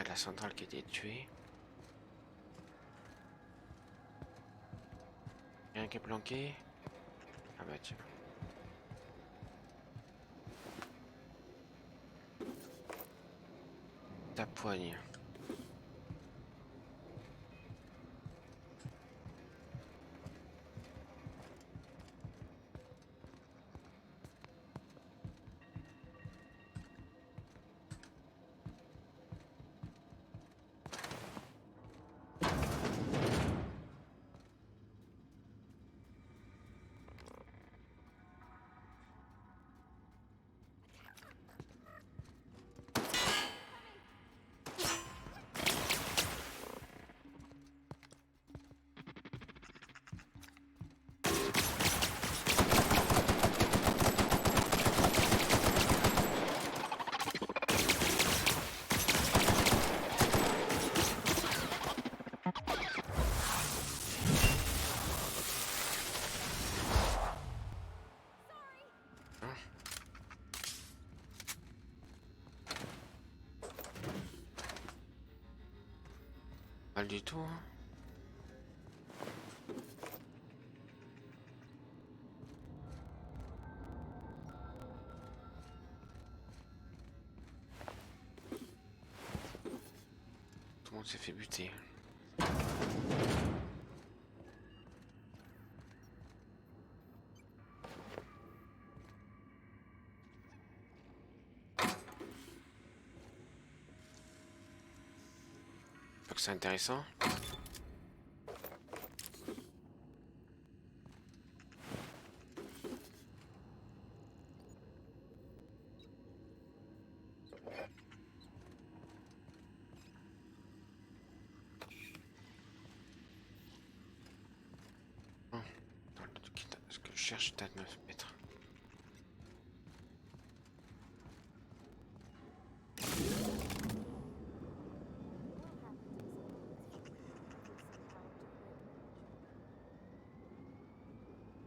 La centrale qui a été tuée. Rien qui est planqué. Ah bah tiens. Ta poigne. Mal du tout. Hein. Tout le monde s'est fait buter. Faut que c'est intéressant. Ce que je cherche, peut-être me mettre.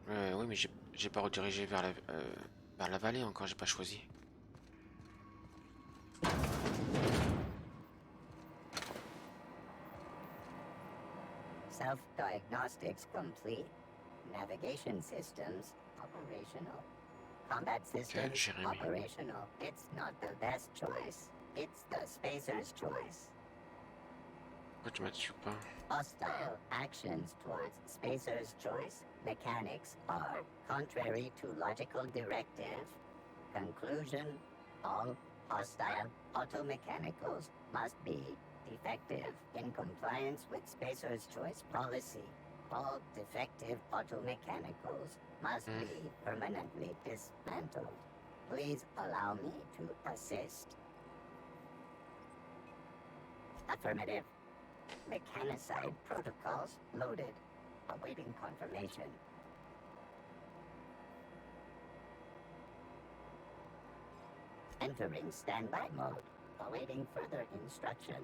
Oui, mais j'ai pas redirigé vers la vallée encore, j'ai pas choisi. Self-diagnostics complete. Navigation systems operational. Combat systems Jérémy. operational. It's not the best choice. It's the spacer's choice. Pourquoi tu m'as dessus ou pas? Hostile actions towards spacer's choice mechanics are contrary to logical directive. Conclusion: all hostile automechanicals must be defective in compliance with spacer's choice policy. All defective automechanicals must be permanently dismantled. Please allow me to assist. Affirmative. Mechanicide protocols loaded. Awaiting confirmation. Entering standby mode. Awaiting further instruction.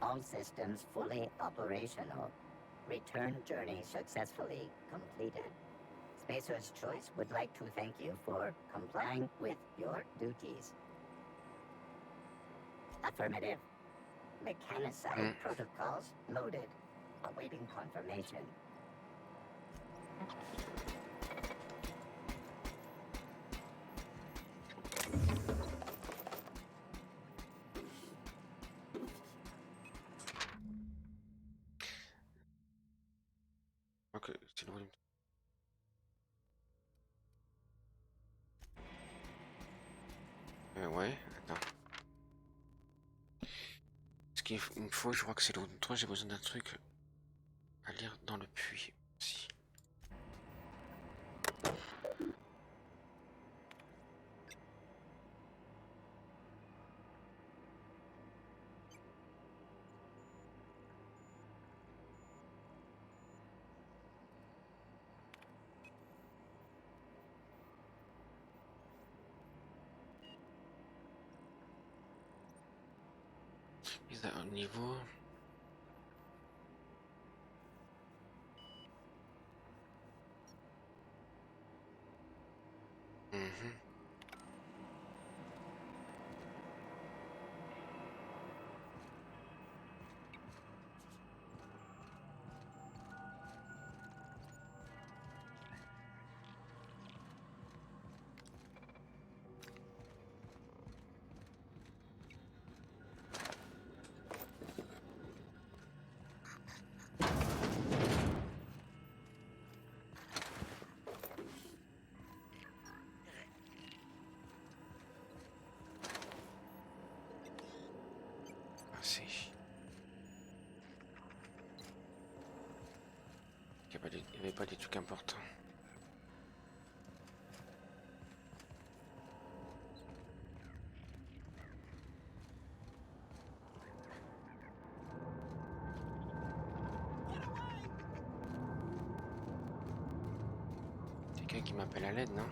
All systems fully operational. Return journey successfully completed. Spacer's Choice would like to thank you for complying with your duties. Affirmative. Mechanicide protocols loaded. Awaiting confirmation. Ok, c'est le volume. Ouais, attends. Ce qu'il me faut, je crois que c'est le volume 3, j'ai besoin d'un truc à lire dans le puits. Si. Mise à un niveau. Merci. Il n'y avait pas des trucs importants. Quelqu'un qui m'appelle à l'aide, non?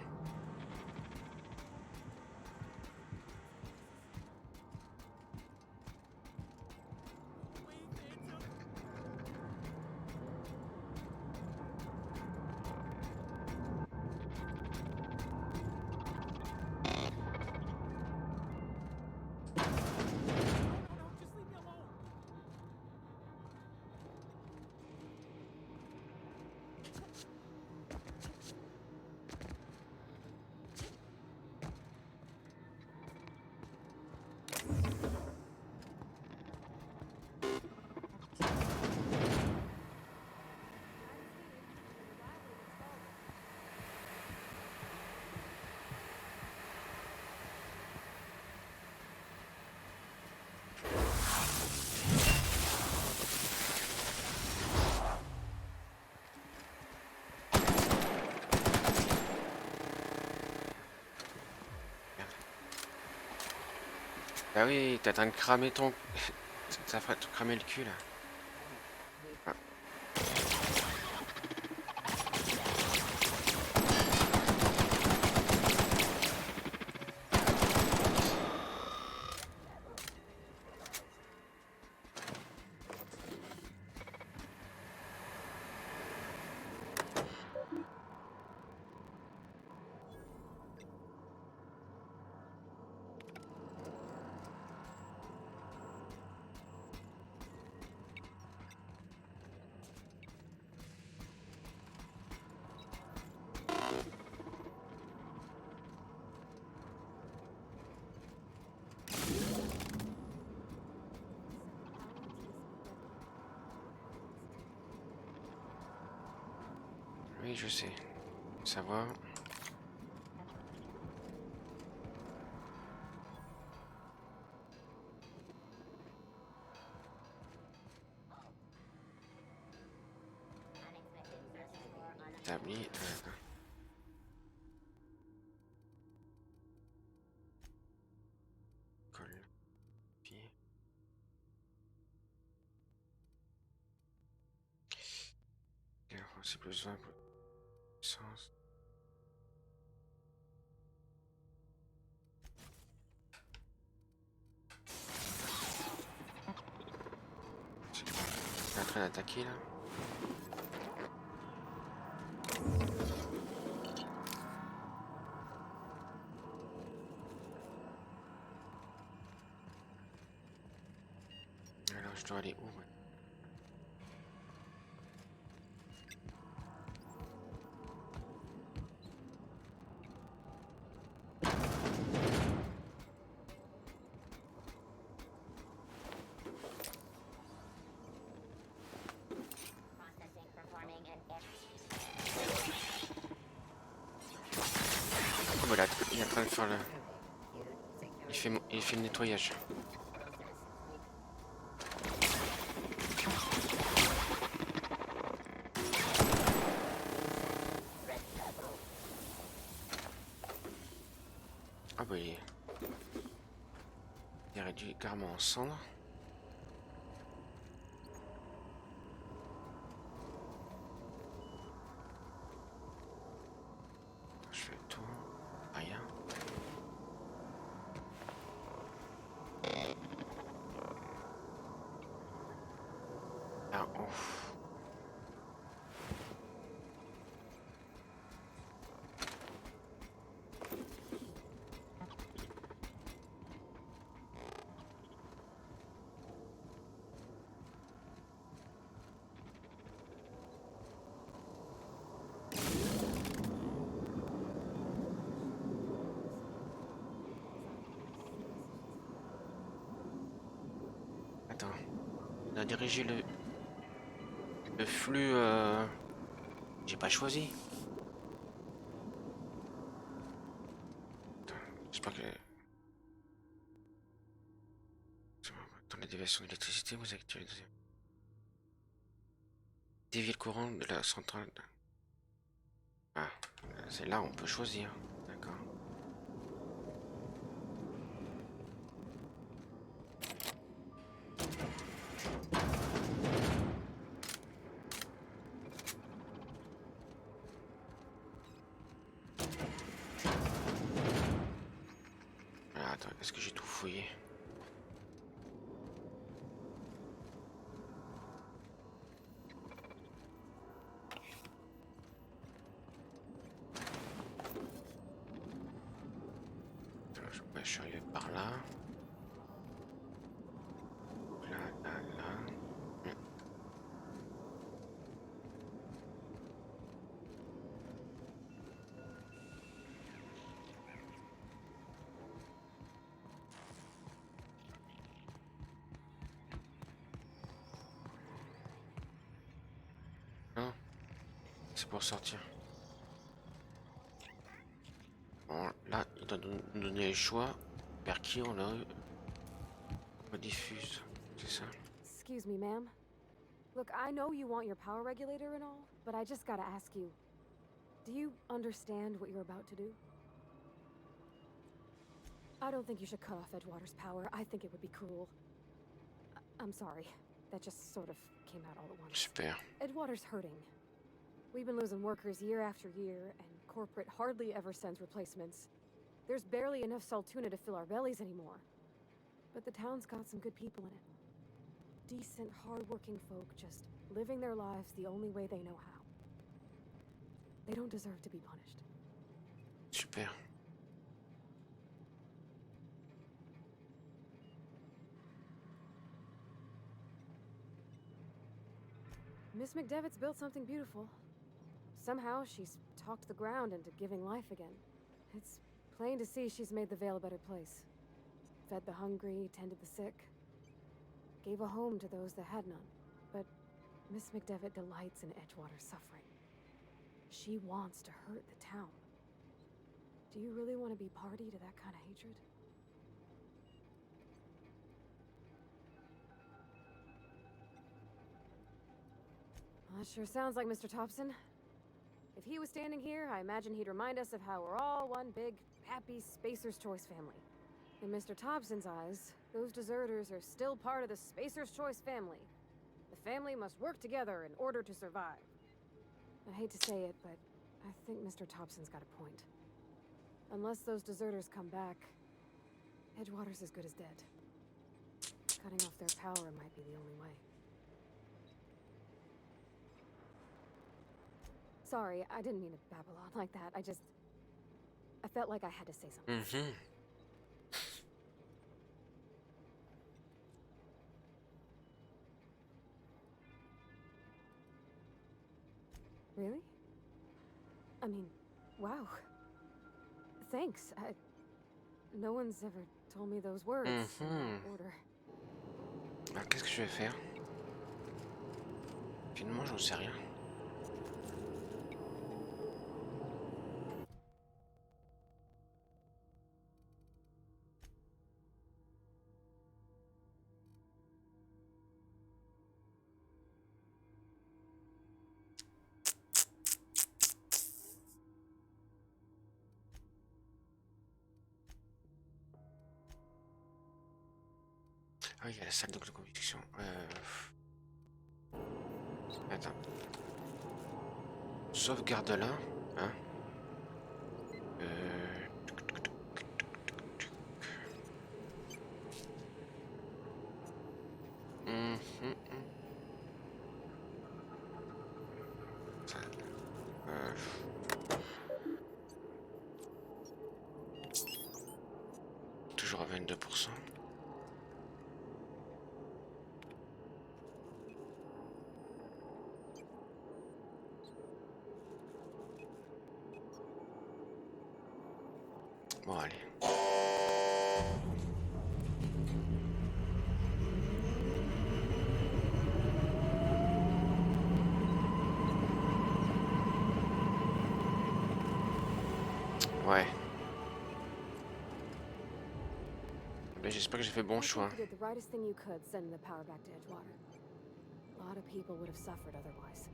Ah oui, t'es en train de cramer ton... Ça ferait te cramer le cul là. Ah. Oui, je sais. Savoir. Établi. Colle. Pied. C'est besoin pour sens. C'est en train d'attaquer là. Alors je dois aller où ouais. Oh, voilà, il est en train de faire le... Il fait le nettoyage. Ah bah il est réduit carrément en cendres. Je fais le tour. Rien. Ah ouf. Attends. On a dirigé le flux... J'ai pas choisi. Attends, j'espère que... Dans la déviation d'électricité, vous activez... Dévier le courant de la centrale. Ah, c'est là où on peut choisir. D'accord. Ah, attends, est-ce que j'ai tout fouillé? Ouais, je suis arrivé par là. Là, là, là. Non, c'est pour sortir. Bon, là, il doit nous donner le choix. Vers qui on l'a eu? On diffuse, c'est ça? Excuse me, ma'am. Look, I know you want your power regulator and all, but I just gotta ask you. Do you understand what you're about to do? I don't think you should cut off Edgewater's power. I think it would be cruel. I'm sorry. That just sort of came out all at once. Super. Edgewater's hurting. We've been losing workers year after year, and corporate hardly ever sends replacements. There's barely enough saltuna to fill our bellies anymore. But the town's got some good people in it. Decent, hard-working folk just living their lives the only way they know how. They don't deserve to be punished. Super. Miss McDevitt's built something beautiful. Somehow she's talked the ground into giving life again. It's plain to see she's made the Vale a better place. Fed the hungry, tended the sick. Gave a home to those that had none. But Miss McDevitt delights in Edgewater's suffering. She wants to hurt the town. Do you really want to be party to that kind of hatred? Well, that sure sounds like Mr. Thompson. If he was standing here, I imagine he'd remind us of how we're all one big, happy Spacer's Choice family. In Mr. Thompson's eyes, those deserters are still part of the Spacer's Choice family. The family must work together in order to survive. I hate to say it, but I think Mr. Thompson's got a point. Unless those deserters come back, Edgewater's as good as dead. Cutting off their power might be the only way. Sorry, I didn't mean to babble on like that. I felt like I had to say something. Mhm. Really? I mean, wow. Thanks. No one's ever told me those words in that order. Alors qu'est-ce que je vais faire? Finalement, j'en sais rien. Ah oui, il y a la salle de conviction. Attends. Sauvegarde là, hein. Ça, toujours à 22%. Bon, allez. Ouais. Ben, j'espère que j'ai fait bon choix. You did the rightest thing you could, sending the power back to Edgewater. A lot of people would have suffered otherwise.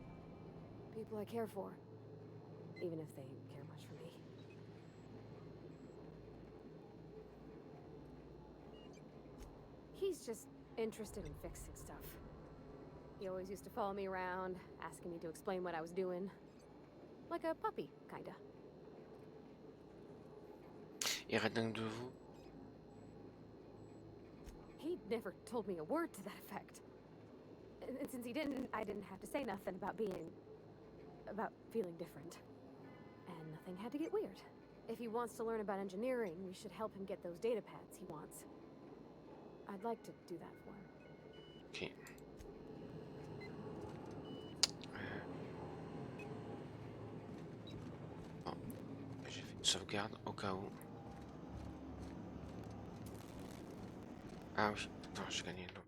People I care for, even if they care much for me. He's just interested in fixing stuff. He always used to follow me around, asking me to explain what I was doing. Like a puppy, kinda. Et rien de vous. He never told me a word to that effect. And since he didn't, I didn't have to say nothing about feeling different. And nothing had to get weird. If he wants to learn about engineering, we should help him get those data pads he wants. I'd like to do that for him. Ok. Bon. J'ai fait une sauvegarde au cas où. Ah oui, attends, j'ai gagné. Non.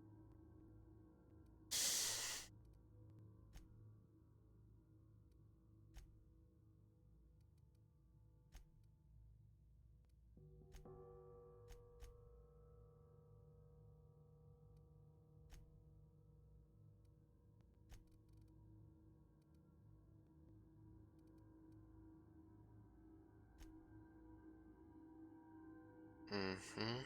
Mhm.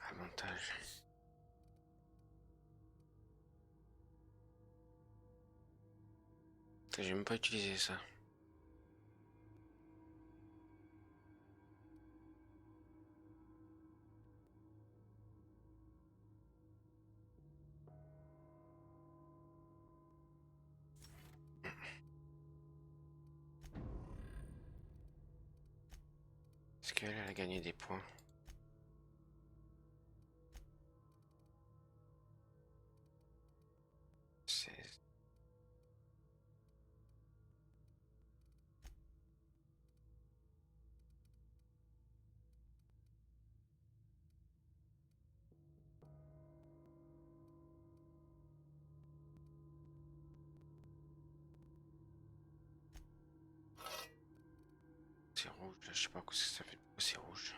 Avantage. J'ai même pas utilisé ça. Est-ce qu'elle a gagné des points? C'est... C'est rouge, là, je sais pas ce que ça fait. C'est rouge.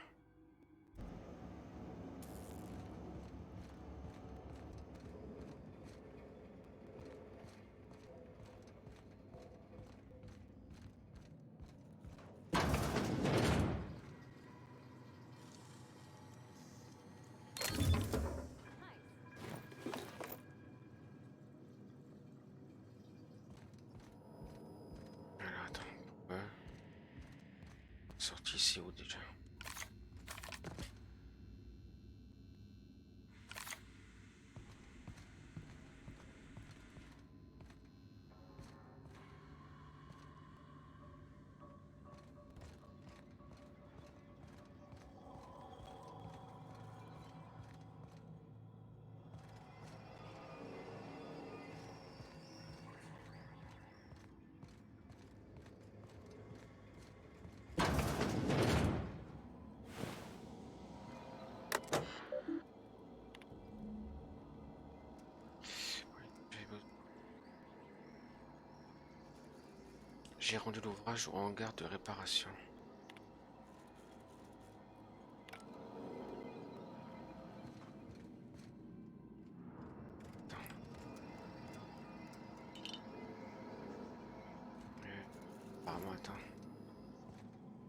Alors, attends, pourquoi? Sortie, c'est où déjà? J'ai rendu l'ouvrage au hangar de réparation. Attends. Apparemment, attends.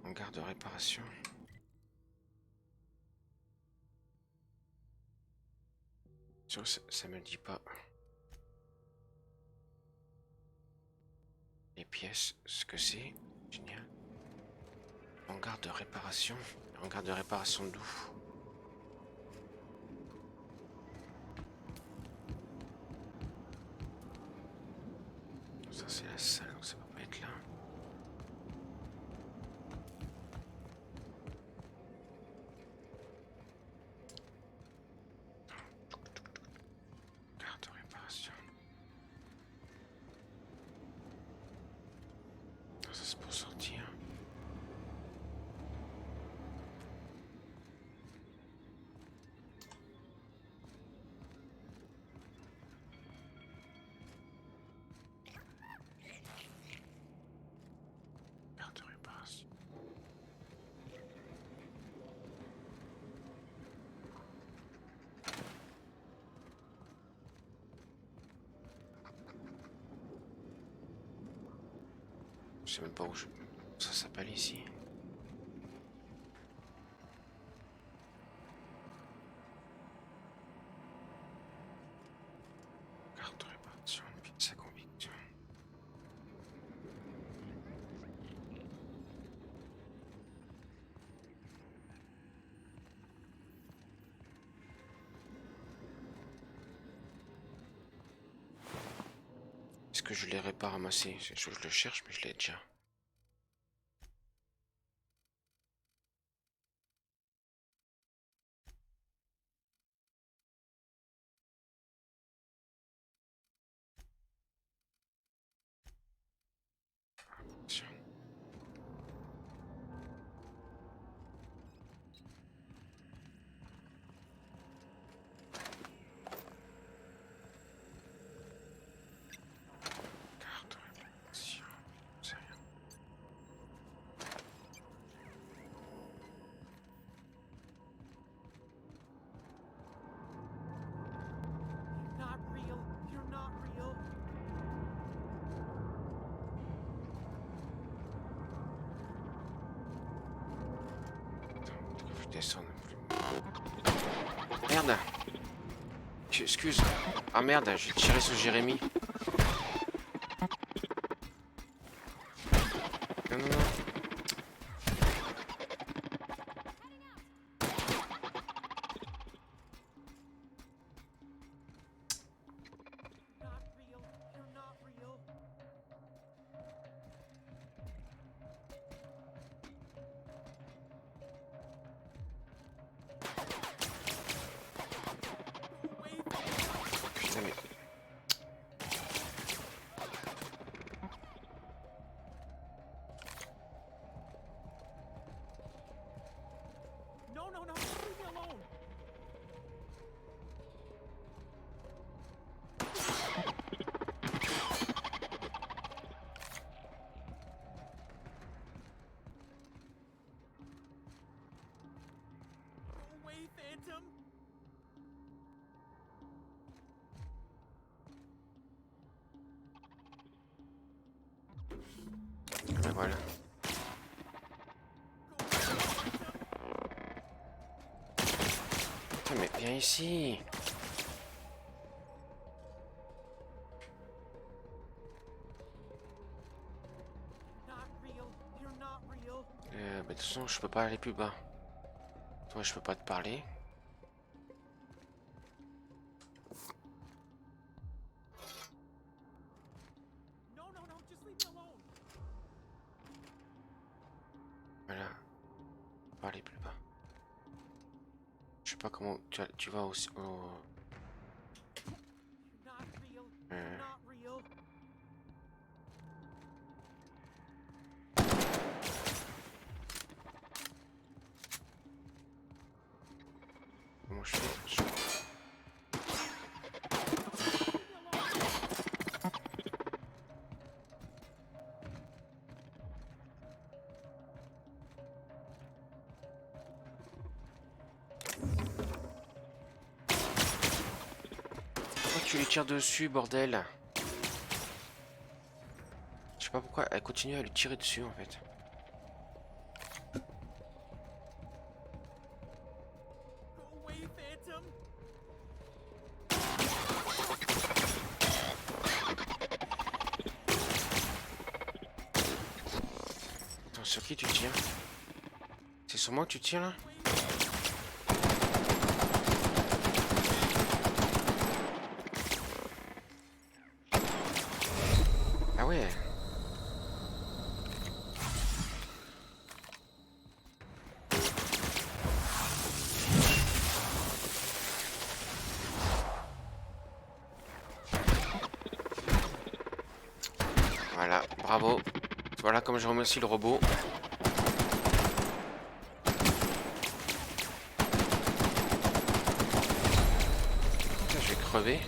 Hangar de réparation. Ça me dit pas. Les pièces, ce que c'est. Génial. Hangar de réparation. Hangar de réparation d'où? Ça c'est la salle, donc ça va pas être là. Hangar de réparation. Ça c'est pour sortir. Hangar de réparation. Je sais même pas où ça s'appelle ici. Carte de répartition, une pièce à conviction. Est-ce que je l'ai pas ramassé? Je le cherche, mais je l'ai déjà. Attention. Carte de répartition, c'est rien. descendre plus. Merde. Excuse. Ah merde, j'ai tiré sur Jérémy. Non, non, non. Putain, mais... Ben voilà. Putain, mais viens ici. De toute façon, je peux pas aller plus bas. Toi, je peux pas te parler. Voilà. Pas aller plus bas. Je sais pas comment tu vas au... Comment je fais? Pourquoi tu lui tires dessus, bordel? Je sais pas pourquoi elle continue à lui tirer dessus en fait. Attends, sur qui tu tires? C'est sur moi que tu tires là? Ah ouais. Voilà, bravo. Voilà comme je remercie le robot. Putain, je vais crever.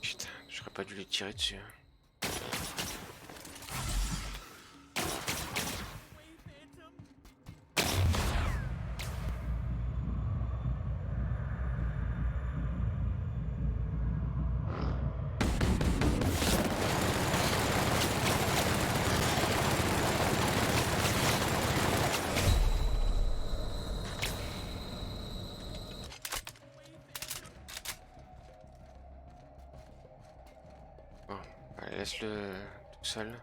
Putain, j'aurais pas dû lui tirer dessus. Bon, allez, laisse-le tout seul.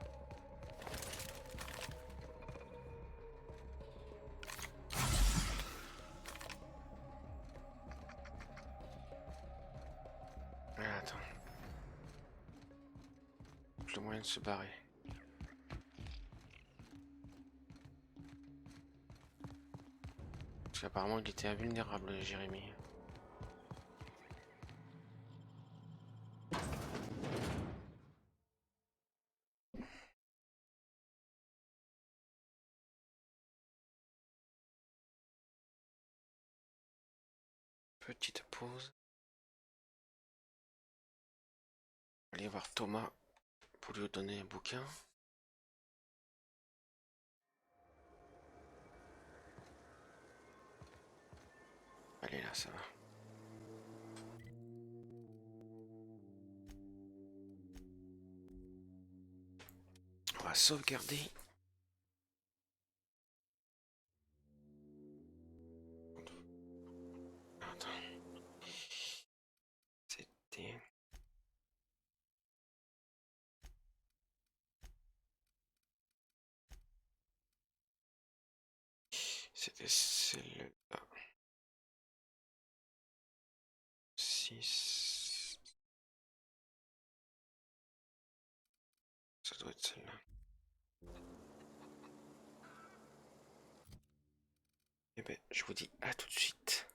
Ah, attends. Le moyen de se barrer. Parce qu'apparemment il était invulnérable, Jérémy. Petite pause. Aller voir Thomas pour lui donner un bouquin. aller là, ça va. On va sauvegarder. Attends. C'était... C'était celle-là. 6. Ça doit être celle-là. Eh ben, je vous dis à tout de suite.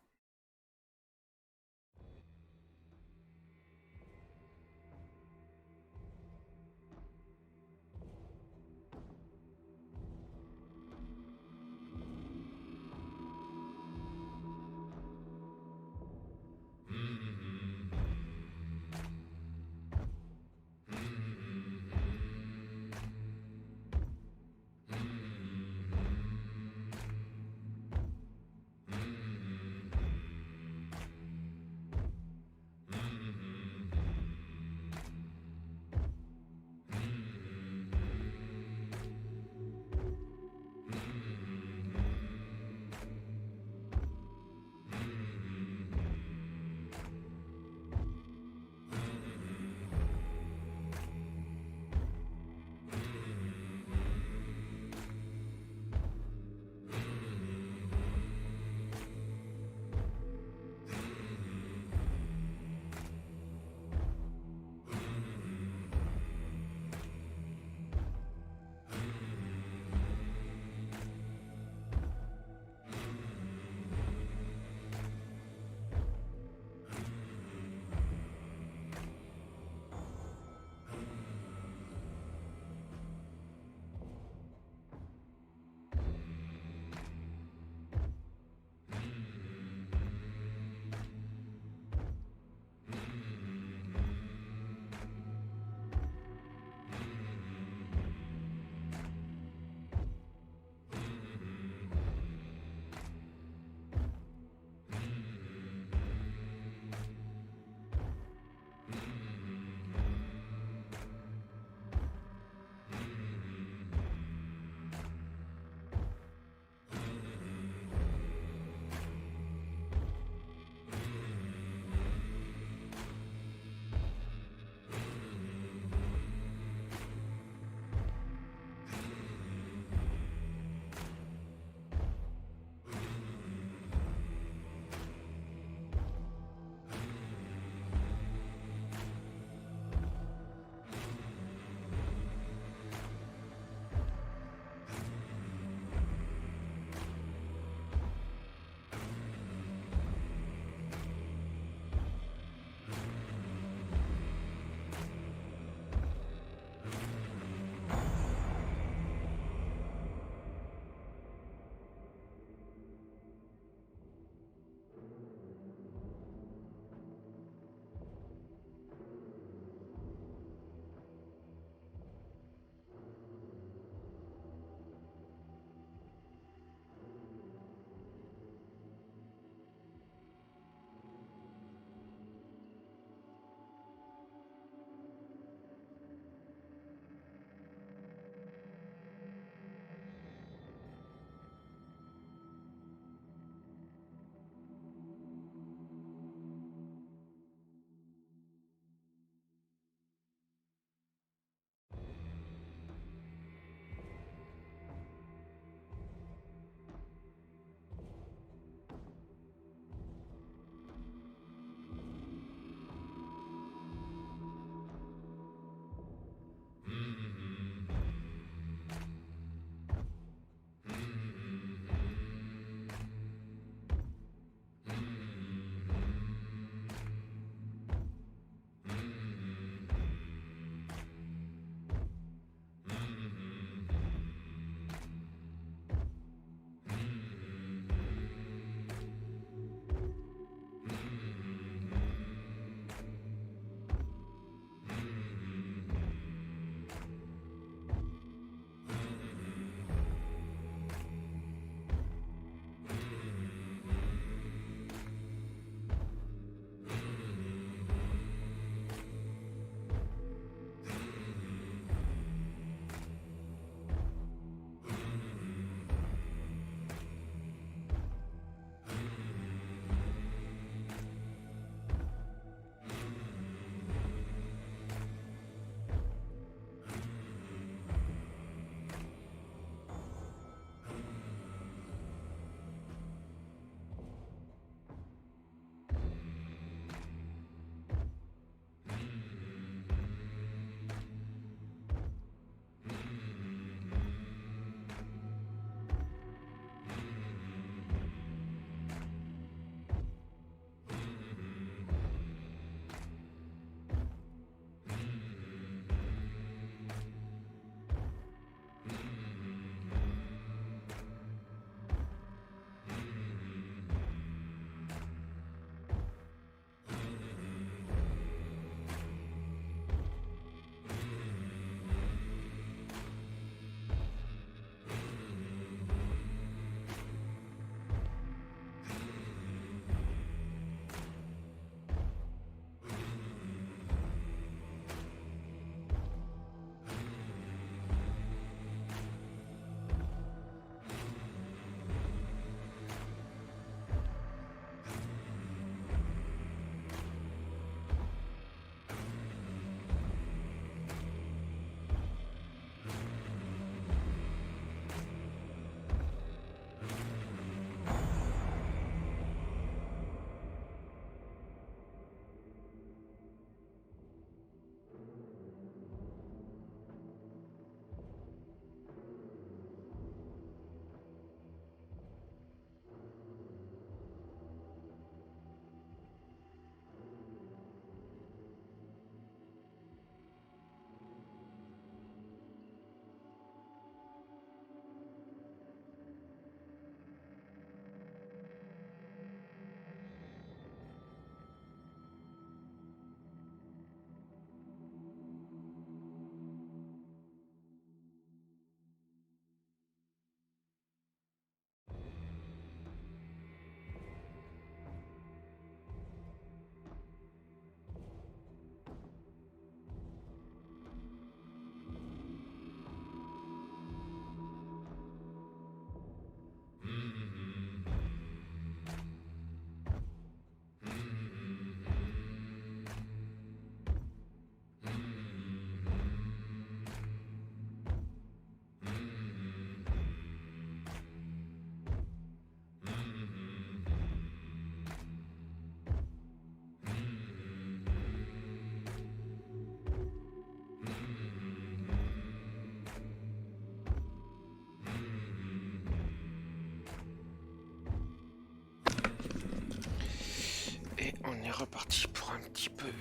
On est reparti pour un petit peu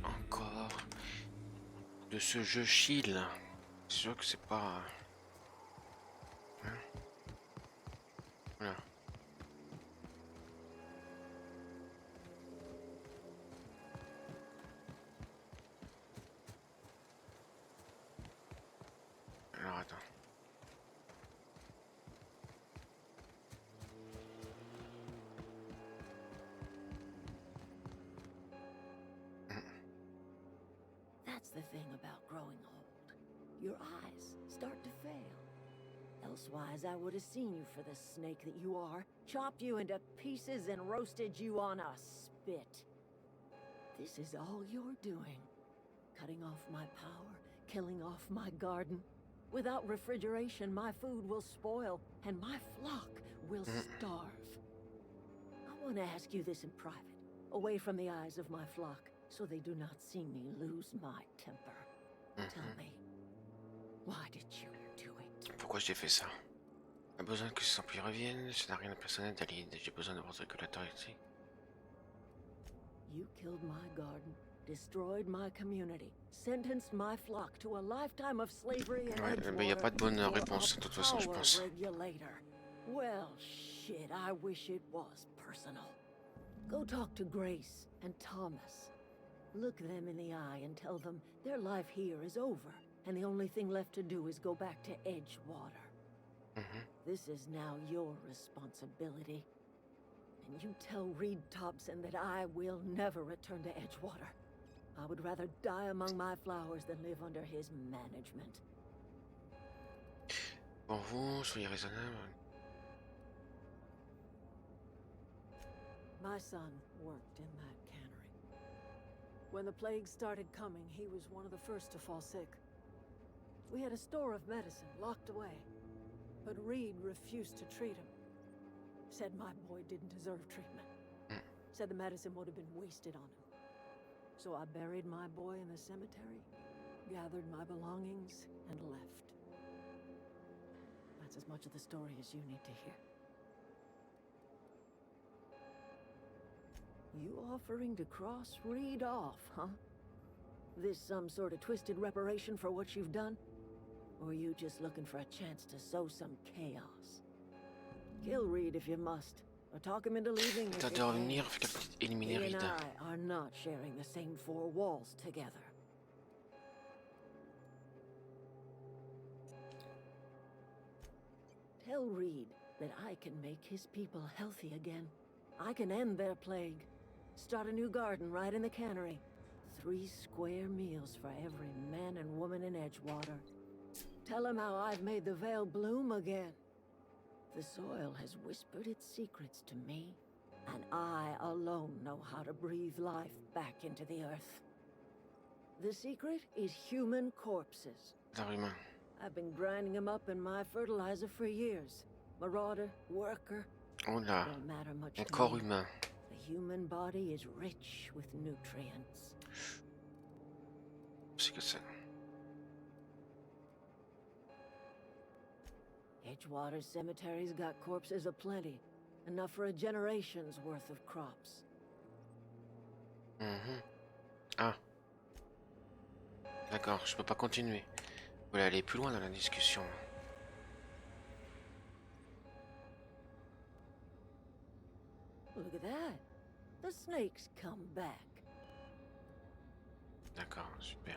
encore de ce jeu chill. C'est sûr que c'est pas... Hein, voilà. Alors attends. That's the thing about growing old. Your eyes start to fail. Elsewise, I would have seen you for the snake that you are, chopped you into pieces and roasted you on a spit. This is all you're doing. Cutting off my power, killing off my garden. Without refrigeration, my food will spoil, and my flock will starve. I want to ask you this in private, away from the eyes of my flock, so they do not see me lose my temper. Tell me, why did you do it? Pourquoi j'ai fait ça? J'ai besoin que ces employés reviennent, ça n'a rien de personnel d'Alide, j'ai besoin de votre régulateur ici. You killed my garden, destroyed my community, sentenced my flock to a lifetime of slavery and Ouais, mais il n'y a pas de bonne réponse de toute façon, je pense. Well, shit, I wish it was personal. Go talk to Grace and Thomas. Look them in the eye and tell them their life here is over, and the only thing left to do is go back to Edgewater. This is now your responsibility. And you tell Reed Thompson that I will never return to Edgewater. I would rather die among my flowers than live under his management. Pour vous, soyez raisonnable. My son worked in that cannery. When the plague started coming, he was one of the first to fall sick. We had a store of medicine locked away, but Reed refused to treat him. Said my boy didn't deserve treatment. Said the medicine would have been wasted on him. So I buried my boy in the cemetery, gathered my belongings, and left. That's as much of the story as you need to hear. You offering to cross Reed off, huh? This some sort of twisted reparation for what you've done? Or are you just looking for a chance to sow some chaos? Kill Reed if you must, or talk him into leaving if you De revenir, éliminer he Reed. and I are not sharing the same four walls together. Tell Reed that I can make his people healthy again. I can end their plague. Start a new garden right in the cannery. 3 square meals for every man and woman in Edgewater. Tell him how I've made the Vale bloom again. The soil has whispered its secrets to me, and I alone know how to breathe life back into the earth. The secret is human corpses. I've been grinding them up in my fertilizer for years. Marauder, worker, Oh là, don't matter much un to corps me. humain. The human body is rich with nutrients. C'est que ça. Edgewater cemetery's got corpses aplenty, enough for a generation's worth of crops. Ah. D'accord, je peux pas continuer. Vous voulez aller plus loin dans la discussion. Look at that. The snakes come back. D'accord, super.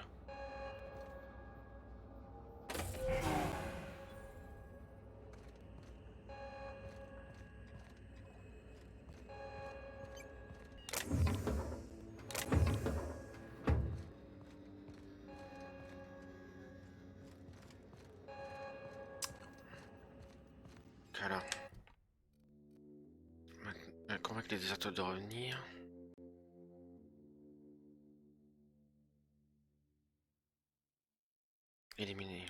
Alors, convaincre les déserteurs de revenir. Éliminer.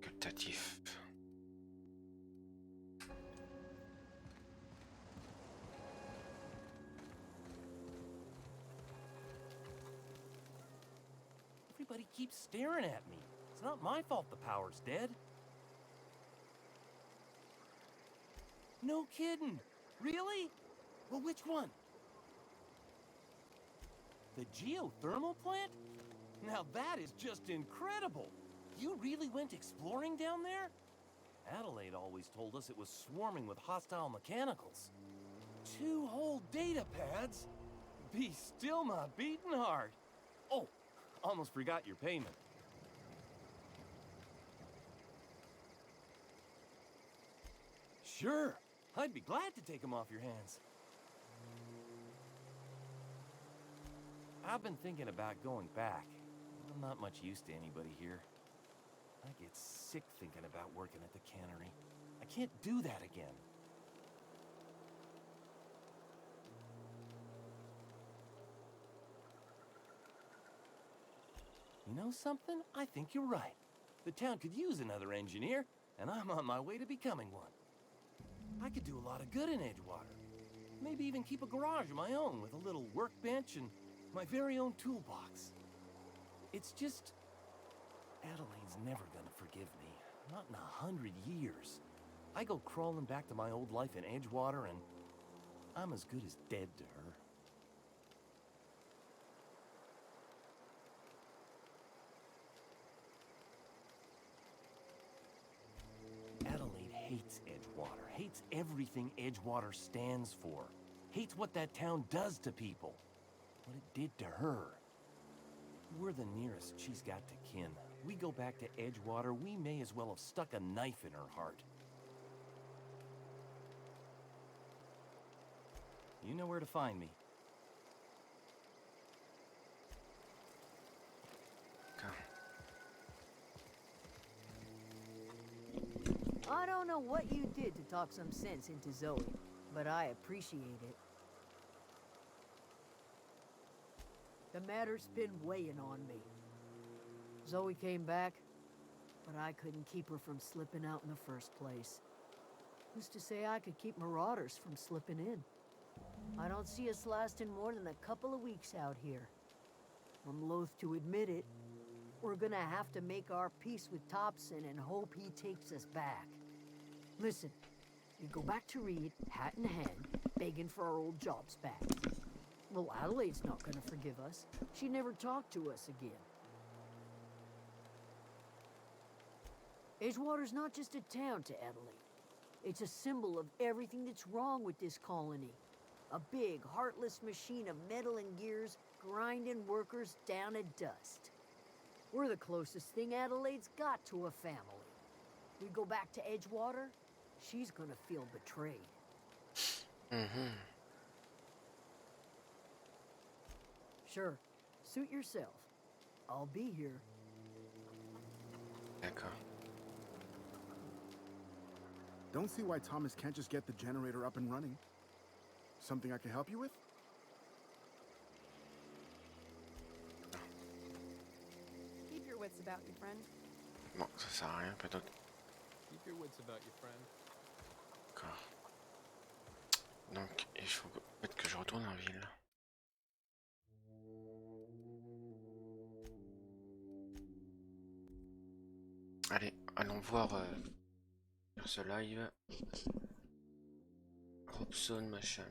Captatif. Everybody keeps staring at me. It's not my fault the power's dead. No kidding. Really? Well, which one? The geothermal plant? Now that is just incredible. You really went exploring down there? Adelaide always told us it was swarming with hostile mechanicals. 2 whole data pads? Be still my beating heart. Oh, almost forgot your payment. Sure, I'd be glad to take them off your hands. I've been thinking about going back. I'm not much use to anybody here. I get sick thinking about working at the cannery. I can't do that again. You know something? I think you're right. The town could use another engineer, and I'm on my way to becoming one. I could do a lot of good in Edgewater. Maybe even keep a garage of my own with a little workbench and my very own toolbox. It's just... Adelaide's never gonna forgive me. Not in 100 years. I go crawling back to my old life in Edgewater and I'm as good as dead to her. Adelaide hates Edgewater, hates everything Edgewater stands for, hates what that town does to people, what it did to her. We're the nearest she's got to kin. We go back to Edgewater, we may as well have stuck a knife in her heart. You know where to find me. I don't know what you did to talk some sense into Zoe, but I appreciate it. The matter's been weighing on me. Zoe came back, but I couldn't keep her from slipping out in the first place. Who's to say I could keep marauders from slipping in? I don't see us lasting more than a couple of weeks out here. I'm loath to admit it. We're gonna have to make our peace with Thompson and hope he takes us back. Listen, we go back to Reed, hat in hand, begging for our old jobs back. Well, Adelaide's not gonna forgive us. She never talked to us again. Edgewater's not just a town to Adelaide. It's a symbol of everything that's wrong with this colony. A big, heartless machine of metal and gears grinding workers down to dust. We're the closest thing Adelaide's got to a family. We go back to Edgewater, she's gonna feel betrayed. Sure, suit yourself. I'll be here. D'accord. Don't see why Thomas can't just get the generator up and running. Something I can help you with? Keep your wits about you, friend. Bon, ça sert à rien, peut-être. Keep your wits about you, friend. D'accord. Donc, il faut peut-être que je retourne en ville. Allez, allons voir sur ce live. Robson, machin.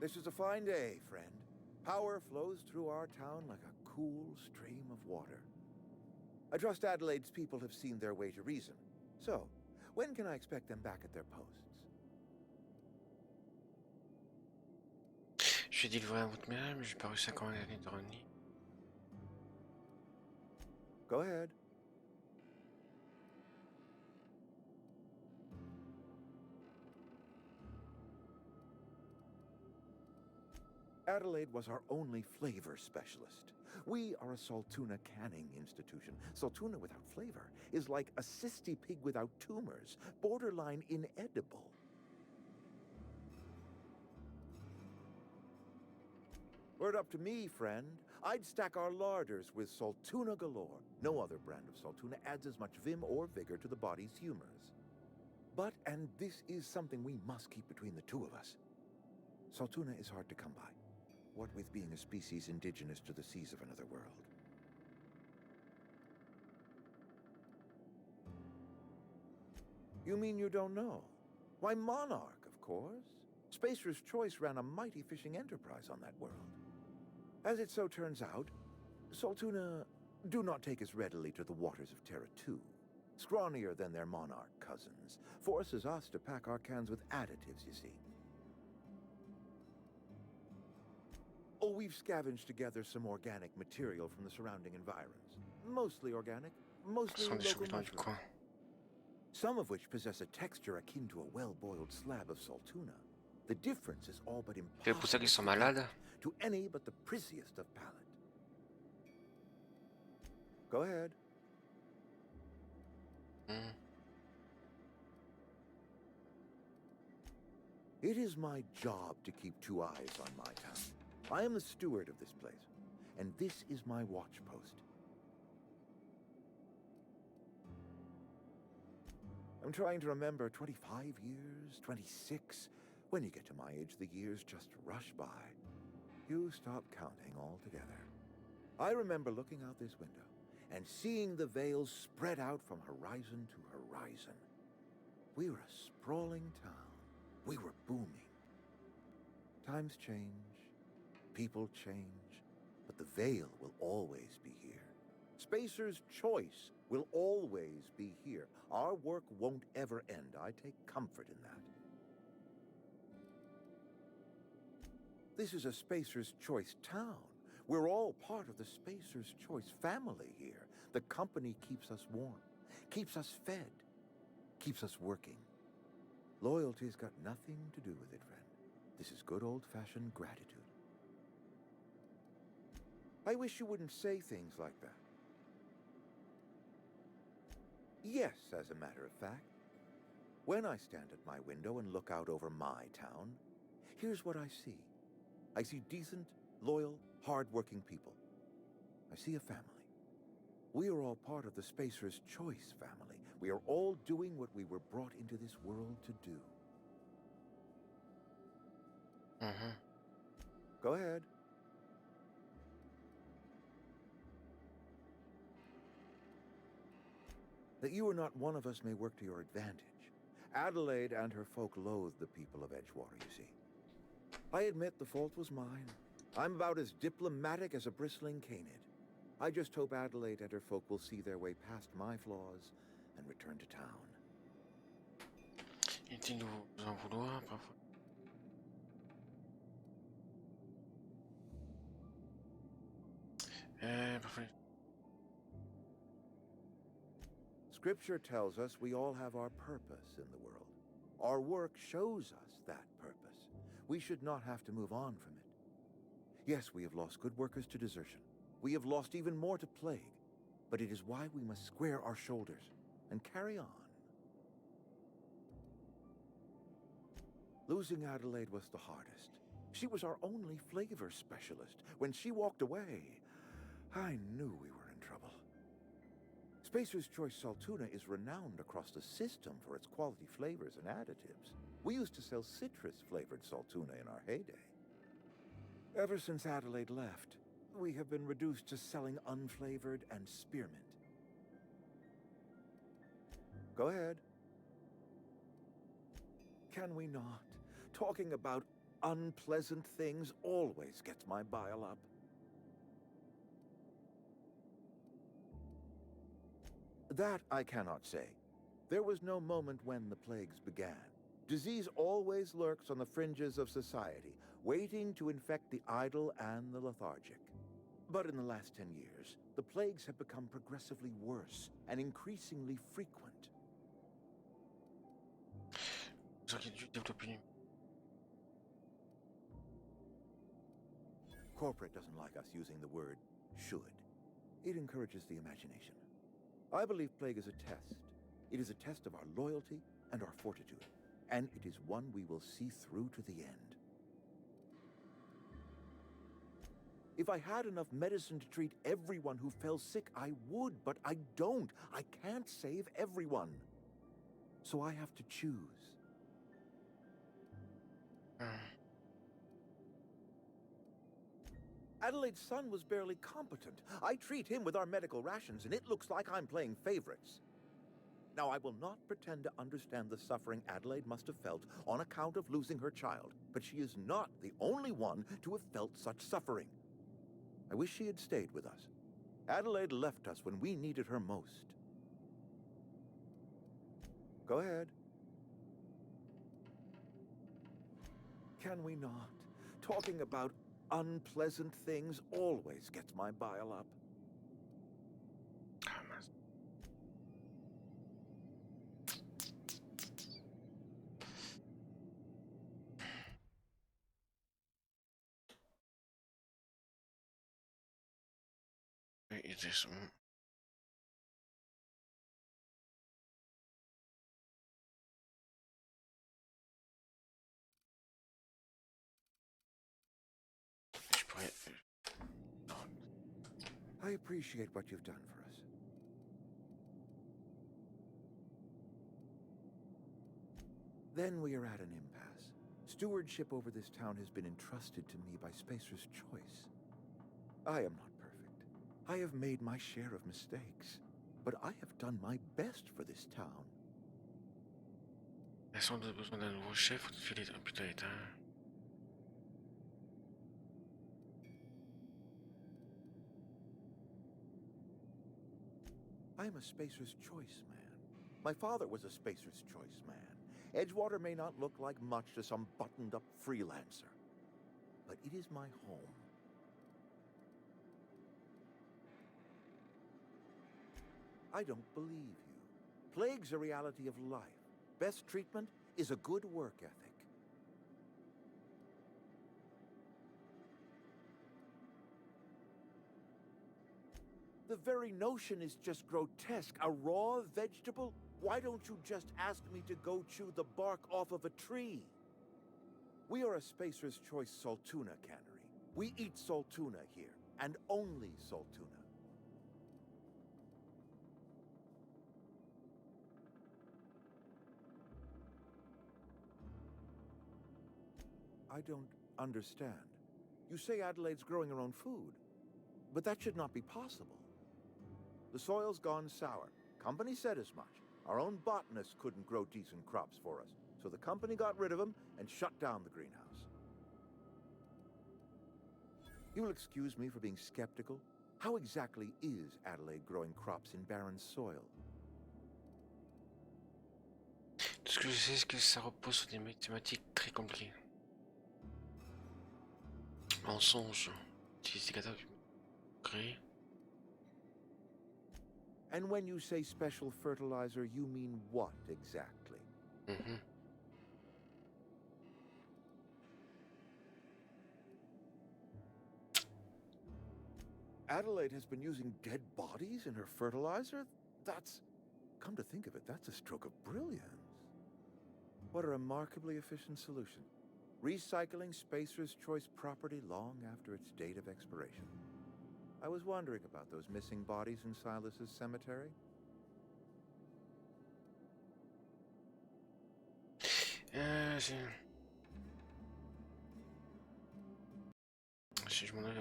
This is a fine day, friend. Power flows through our town like a cool stream of water. I trust Adelaide's people have seen their way to reason. So, when can I expect them back at their posts? Je J'ai dit livrer un votre message, mais j'ai pas réussi à commander la lettre de Ronnie. Go ahead. Adelaide was our only flavor specialist. We are a Saltuna canning institution. Saltuna without flavor is like a cysty pig without tumors, borderline inedible. Were it up to me, friend, I'd stack our larders with Saltuna galore. No other brand of Saltuna adds as much vim or vigor to the body's humors. But, and this is something we must keep between the two of us, Saltuna is hard to come by. What with being a species indigenous to the seas of another world. You mean you don't know? Why, Monarch, of course. Spacer's Choice ran a mighty fishing enterprise on that world. As it so turns out, Saltuna do not take as readily to the waters of Terra 2. Scrawnier than their Monarch cousins. Forces us to pack our cans with additives, you see. Oh, we've scavenged together some organic material from the surrounding environs. Mostly organic, mostly local mushrooms. Some of which possess a texture akin to a well-boiled slab of Saltuna. The difference is all but impossible to any but the prissiest of palate. Go ahead. It is my job to keep two eyes on my town. I am the steward of this place, and this is my watch post. I'm trying to remember 25 years, 26. When you get to my age, the years just rush by. You stop counting altogether. I remember looking out this window and seeing the veils spread out from horizon to horizon. We were a sprawling town. We were booming. Times change. People change, but the veil will always be here. Spacer's Choice will always be here. Our work won't ever end. I take comfort in that. This is a Spacer's Choice town. We're all part of the Spacer's Choice family here. The company keeps us warm, keeps us fed, keeps us working. Loyalty's got nothing to do with it, friend. This is good old-fashioned gratitude. I wish you wouldn't say things like that. Yes, as a matter of fact. When I stand at my window and look out over my town, here's what I see. I see decent, loyal, hard-working people. I see a family. We are all part of the Spacer's Choice family. We are all doing what we were brought into this world to do. Go ahead. That you are not one of us may work to your advantage. Adelaide and her folk loathe the people of Edgewater, you see. I admit the fault was mine. I'm about as diplomatic as a bristling canid. I just hope Adelaide and her folk will see their way past my flaws and return to town. Inutile de vous en vouloir, parfois. Parfois. Scripture tells us we all have our purpose in the world. Our work shows us that purpose. We should not have to move on from it. Yes, we have lost good workers to desertion. We have lost even more to plague. But it is why we must square our shoulders and carry on. Losing Adelaide was the hardest. She was our only flavor specialist. When she walked away, I knew we were in trouble. Spacer's Choice Saltuna is renowned across the system for its quality flavors and additives. We used to sell citrus-flavored Saltuna in our heyday. Ever since Adelaide left, we have been reduced to selling unflavored and spearmint. Go ahead. Can we not? Talking about unpleasant things always gets my bile up. That I cannot say. There was no moment when the plagues began. Disease always lurks on the fringes of society, waiting to infect the idle and the lethargic. But in the last 10 years, the plagues have become progressively worse and increasingly frequent. Corporate doesn't like us using the word should. It encourages the imagination. I believe plague is a test. It is a test of our loyalty and our fortitude, and it is one we will see through to the end. If I had enough medicine to treat everyone who fell sick, I would, but I don't. I can't save everyone. So I have to choose. Adelaide's son was barely competent. I treat him with our medical rations, and it looks like I'm playing favorites. Now, I will not pretend to understand the suffering Adelaide must have felt on account of losing her child, but she is not the only one to have felt such suffering. I wish she had stayed with us. Adelaide left us when we needed her most. Go ahead. Can we not? Talking about unpleasant things always gets my bile up. It is. Je pourrais. Non. I appreciate what you've done for us. Then we are at an impasse. Stewardship over this town has been entrusted to me by Spacer's choice. I am not perfect. I have made my share of mistakes, but I have done my best for this town. Elle a sans doute besoin d'un nouveau chef ou de filer un putain d'état. I am a Spacer's Choice man. My father was a Spacer's Choice man. Edgewater may not look like much to some buttoned-up freelancer, but it is my home. I don't believe you. Plague's a reality of life. Best treatment is a good work ethic. The very notion is just grotesque. A raw vegetable? Why don't you just ask me to go chew the bark off of a tree? We are a Spacer's Choice Saltuna cannery. We eat Saltuna here, and only Saltuna. I don't understand. You say Adelaide's growing her own food, but that should not be possible. The soil's gone sour. Company said as much. Our own botanist couldn't grow decent crops for us, so the company got rid of him and shut down the greenhouse. You will excuse me for being skeptical. How exactly is Adelaide growing crops in barren soil? Tout ce que je sais, c'est que ça repose sur des mathématiques très compliquées. Mensonge. Utiliser des catalogues créés. And when you say special fertilizer, you mean what exactly? Adelaide has been using dead bodies in her fertilizer? That's... Come to think of it, that's a stroke of brilliance. What a remarkably efficient solution. Recycling Spacer's Choice property long after its date of expiration. I was wondering about those missing bodies in Silas's cemetery. Si je m'en allais,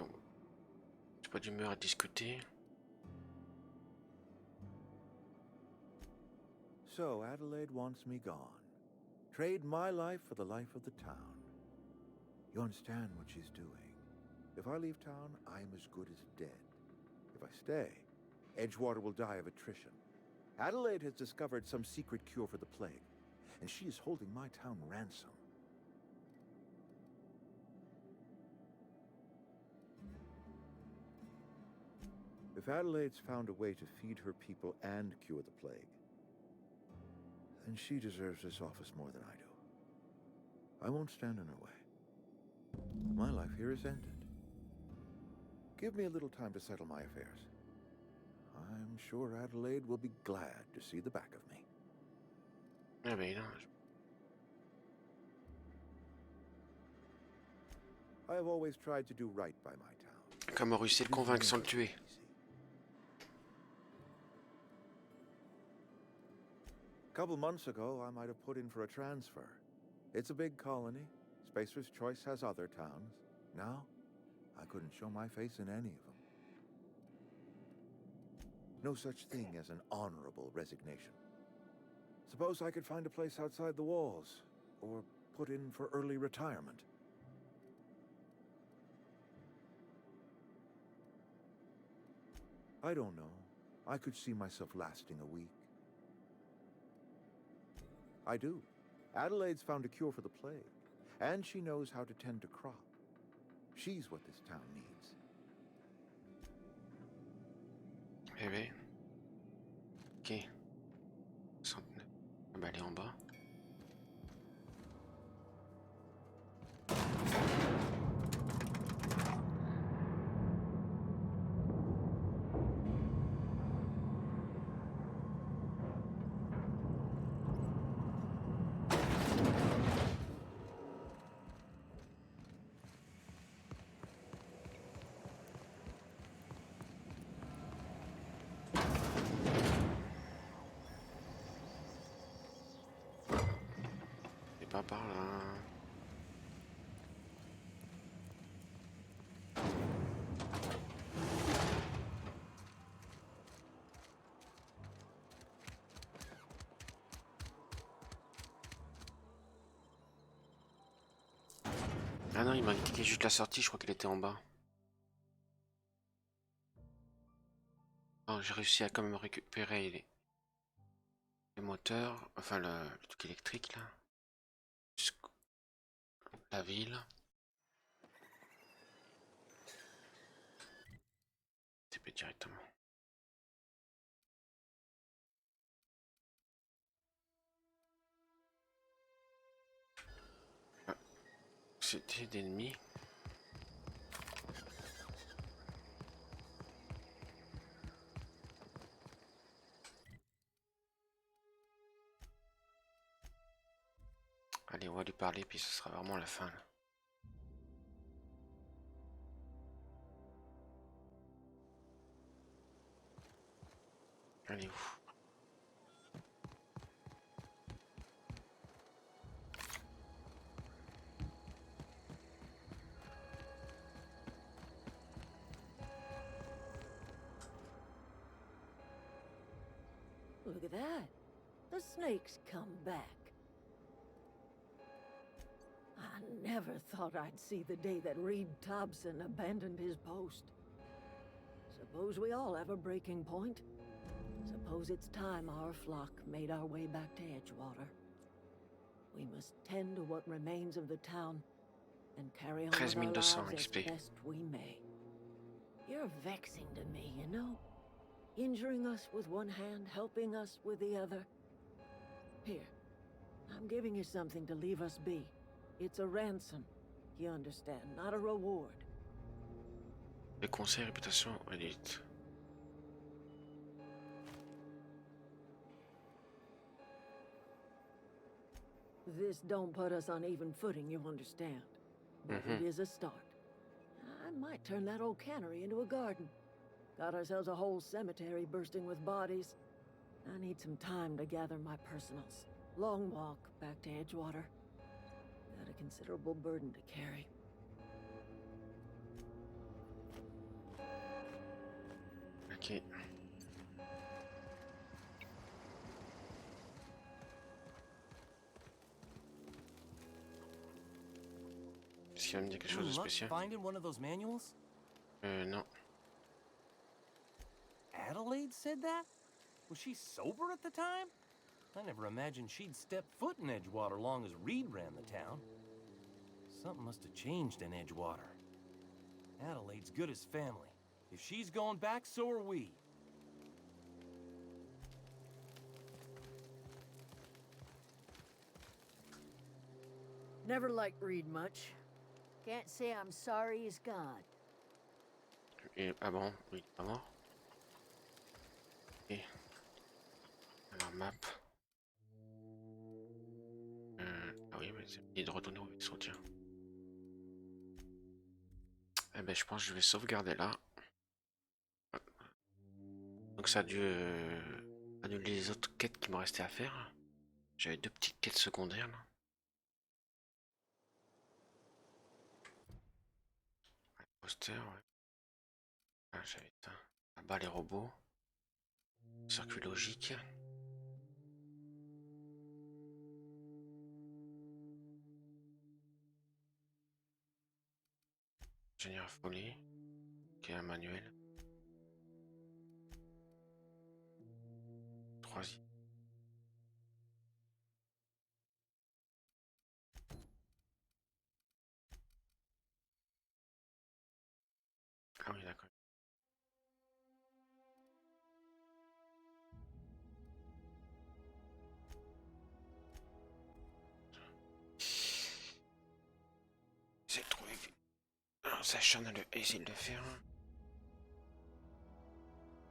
j'ai pas d'humeur à discuter. So Adelaide wants me gone. Trade my life for the life of the town. You understand what she's doing. If I leave town, I'm as good as dead. If I stay, Edgewater will die of attrition. Adelaide has discovered some secret cure for the plague. and she is holding my town ransom. If Adelaide's found a way to feed her people and cure the plague, then she deserves this office more than I do. I won't stand in her way. My life here is ended. Give me a little time to settle my affairs. I'm sure Adelaide will be glad to see the back of me. Ah ben non. I have always tried to do right by my town. Comment réussir à le convaincre sans le tuer? A couple months ago, I might have put in for a transfer. It's a big colony. Spacer's Choice has other towns. Now, I couldn't show my face in any of them. No such thing as an honorable resignation. Suppose I could find a place outside the walls, or put in for early retirement. I don't know. I could see myself lasting a week. I do. Adelaide's found a cure for the plague, and she knows how to tend a crop. She's what this town needs. Eh ben. Ok. 69. On va aller en bas. Pas par là. Ah non, il m'a indiqué juste la sortie, je crois qu'il était en bas. Oh, j'ai réussi à quand même récupérer les moteurs, enfin le truc électrique là. La ville. TP directement. Ah, c'était d'ennemis. Allez, on va lui parler, puis ce sera vraiment la fin. Là. Allez, où? Look at that. The snake's come back. I never thought I'd see the day that Reed Thompson abandoned his post. Suppose we all have a breaking point. Suppose it's time our flock made our way back to Edgewater. We must tend to what remains of the town and carry on with our lives as best we may. You're vexing to me, you know? Injuring us with one hand, helping us with the other. Here, I'm giving you something to leave us be. It's a ransom, you understand, not a reward. Le conseil réputation élite. This don't put us on even footing, you understand. But it is a start. I might turn that old cannery into a garden. Got ourselves a whole cemetery bursting with bodies. I need some time to gather my personals. Long walk back to Edgewater. Got a considerable burden to carry. Ok. Est-ce qu'il va me dire quelque chose de spécial? Finding one of those manuals? Non. Adelaide said that? Was she sober at the time? I never imagined she'd step foot in Edgewater long as Reed ran the town. Something must have changed in Edgewater. Adelaide's good as family. If she's going back, so are we. Never liked Reed much. Can't say I'm sorry he's gone. Et, ah bon, oui, il est pas mort. Et alors map. Ah oui, mais il est de retourner au vaisseau, tiens. Eh ben, je pense que je vais sauvegarder là. Donc ça a dû annuler les autres quêtes qui me restaient à faire. J'avais 2 petites quêtes secondaires là. Poster, ouais. Ah, j'avais ça. Là-bas les robots. Circuit logique. Ingénieur folie. Ok, un manuel. 3. Ah oui, d'accord. J'ai trouvé. Alors, ça chaîne a essayé de le faire.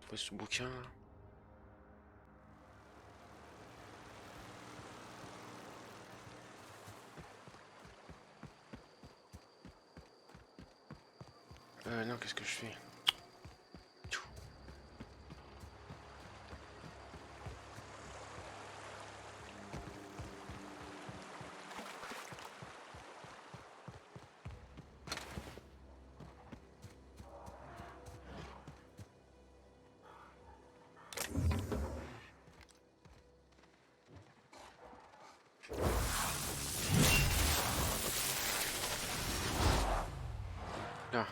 Trouver ce bouquin. Non, qu'est-ce que je fais? Là.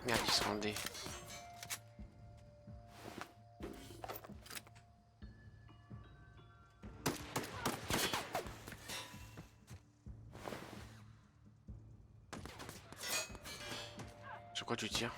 Merde, ils se rendaient. Sur quoi tu tires?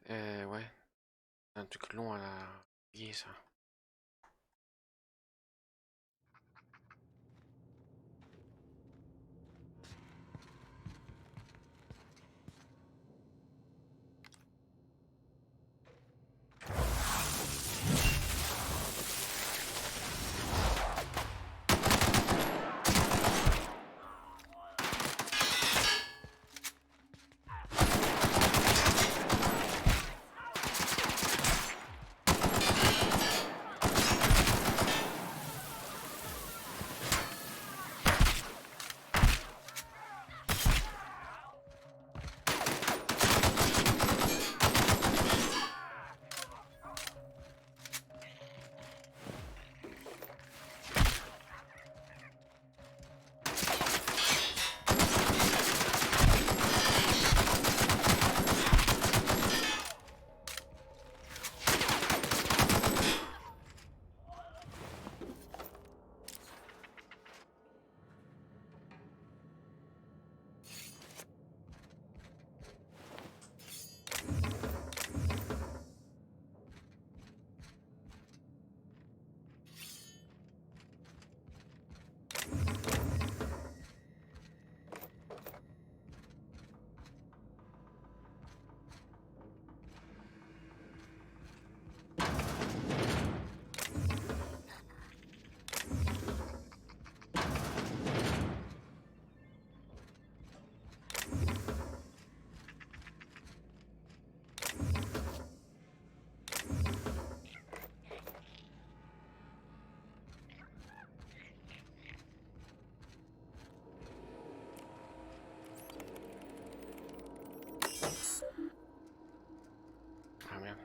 Ouais. C'est un truc long à la lier, ça. Ah merde.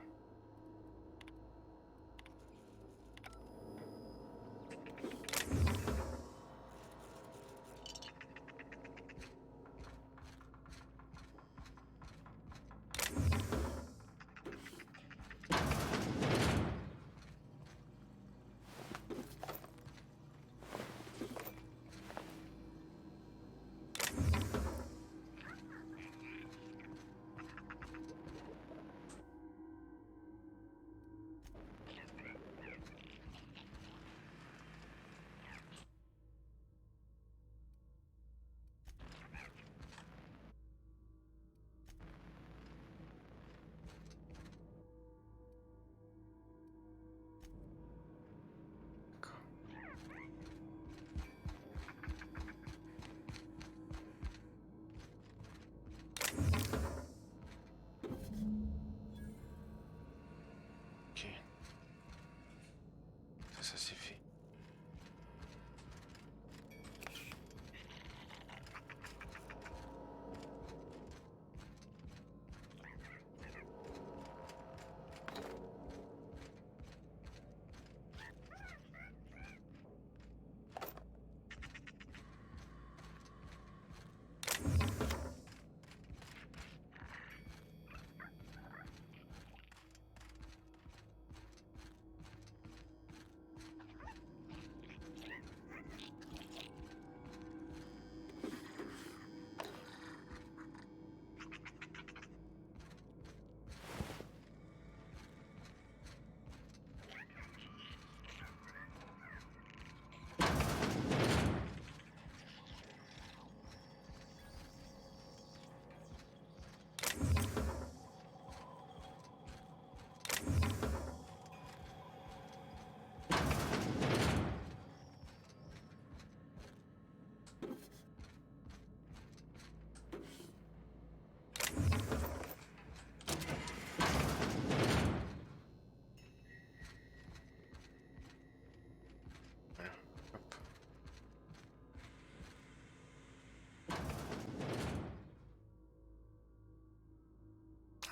Ça c'est fait.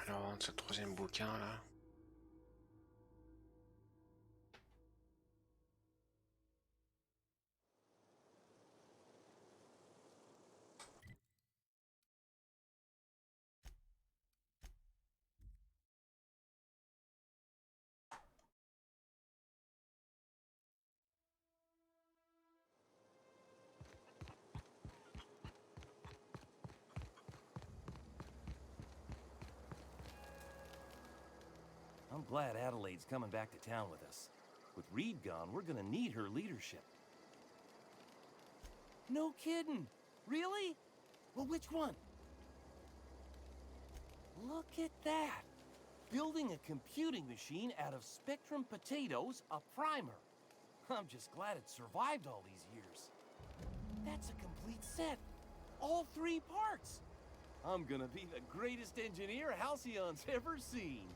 Alors, ce troisième bouquin là. I'm glad Adelaide's coming back to town with us. With Reed gone, we're gonna need her leadership. No kidding! Really? Well, which one? Look at that! Building a computing machine out of Spectrum potatoes, a primer. I'm just glad it survived all these years. That's a complete set. All 3 parts. I'm gonna be the greatest engineer Halcyon's ever seen.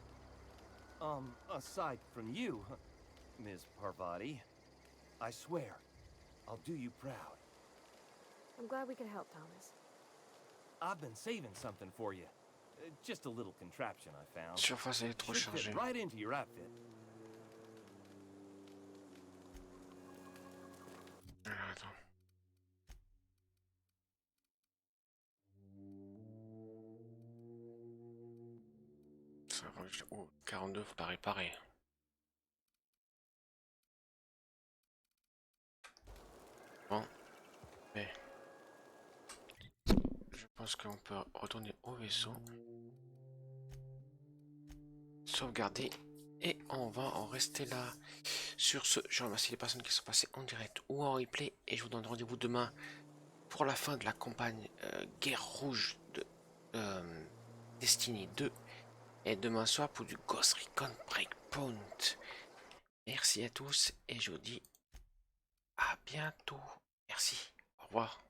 Aside from you, Ms. Parvati, I swear, I'll do you proud. I'm glad we could help, Thomas. I've been saving something for you. Just a little contraption I found. Surface est trop Should chargée. fit right into your outfit. Alors, attends. Ça va, oh, 42, faut pas réparer. Bon, mais je pense qu'on peut retourner au vaisseau, sauvegarder et on va en rester là. Sur ce, je remercie les personnes qui sont passées en direct ou en replay et je vous donne rendez-vous demain pour la fin de la campagne Guerre Rouge de Destiny 2 et demain soir pour du Ghost Recon Breakpoint. Merci à tous et je vous dis à bientôt. Merci. Au revoir.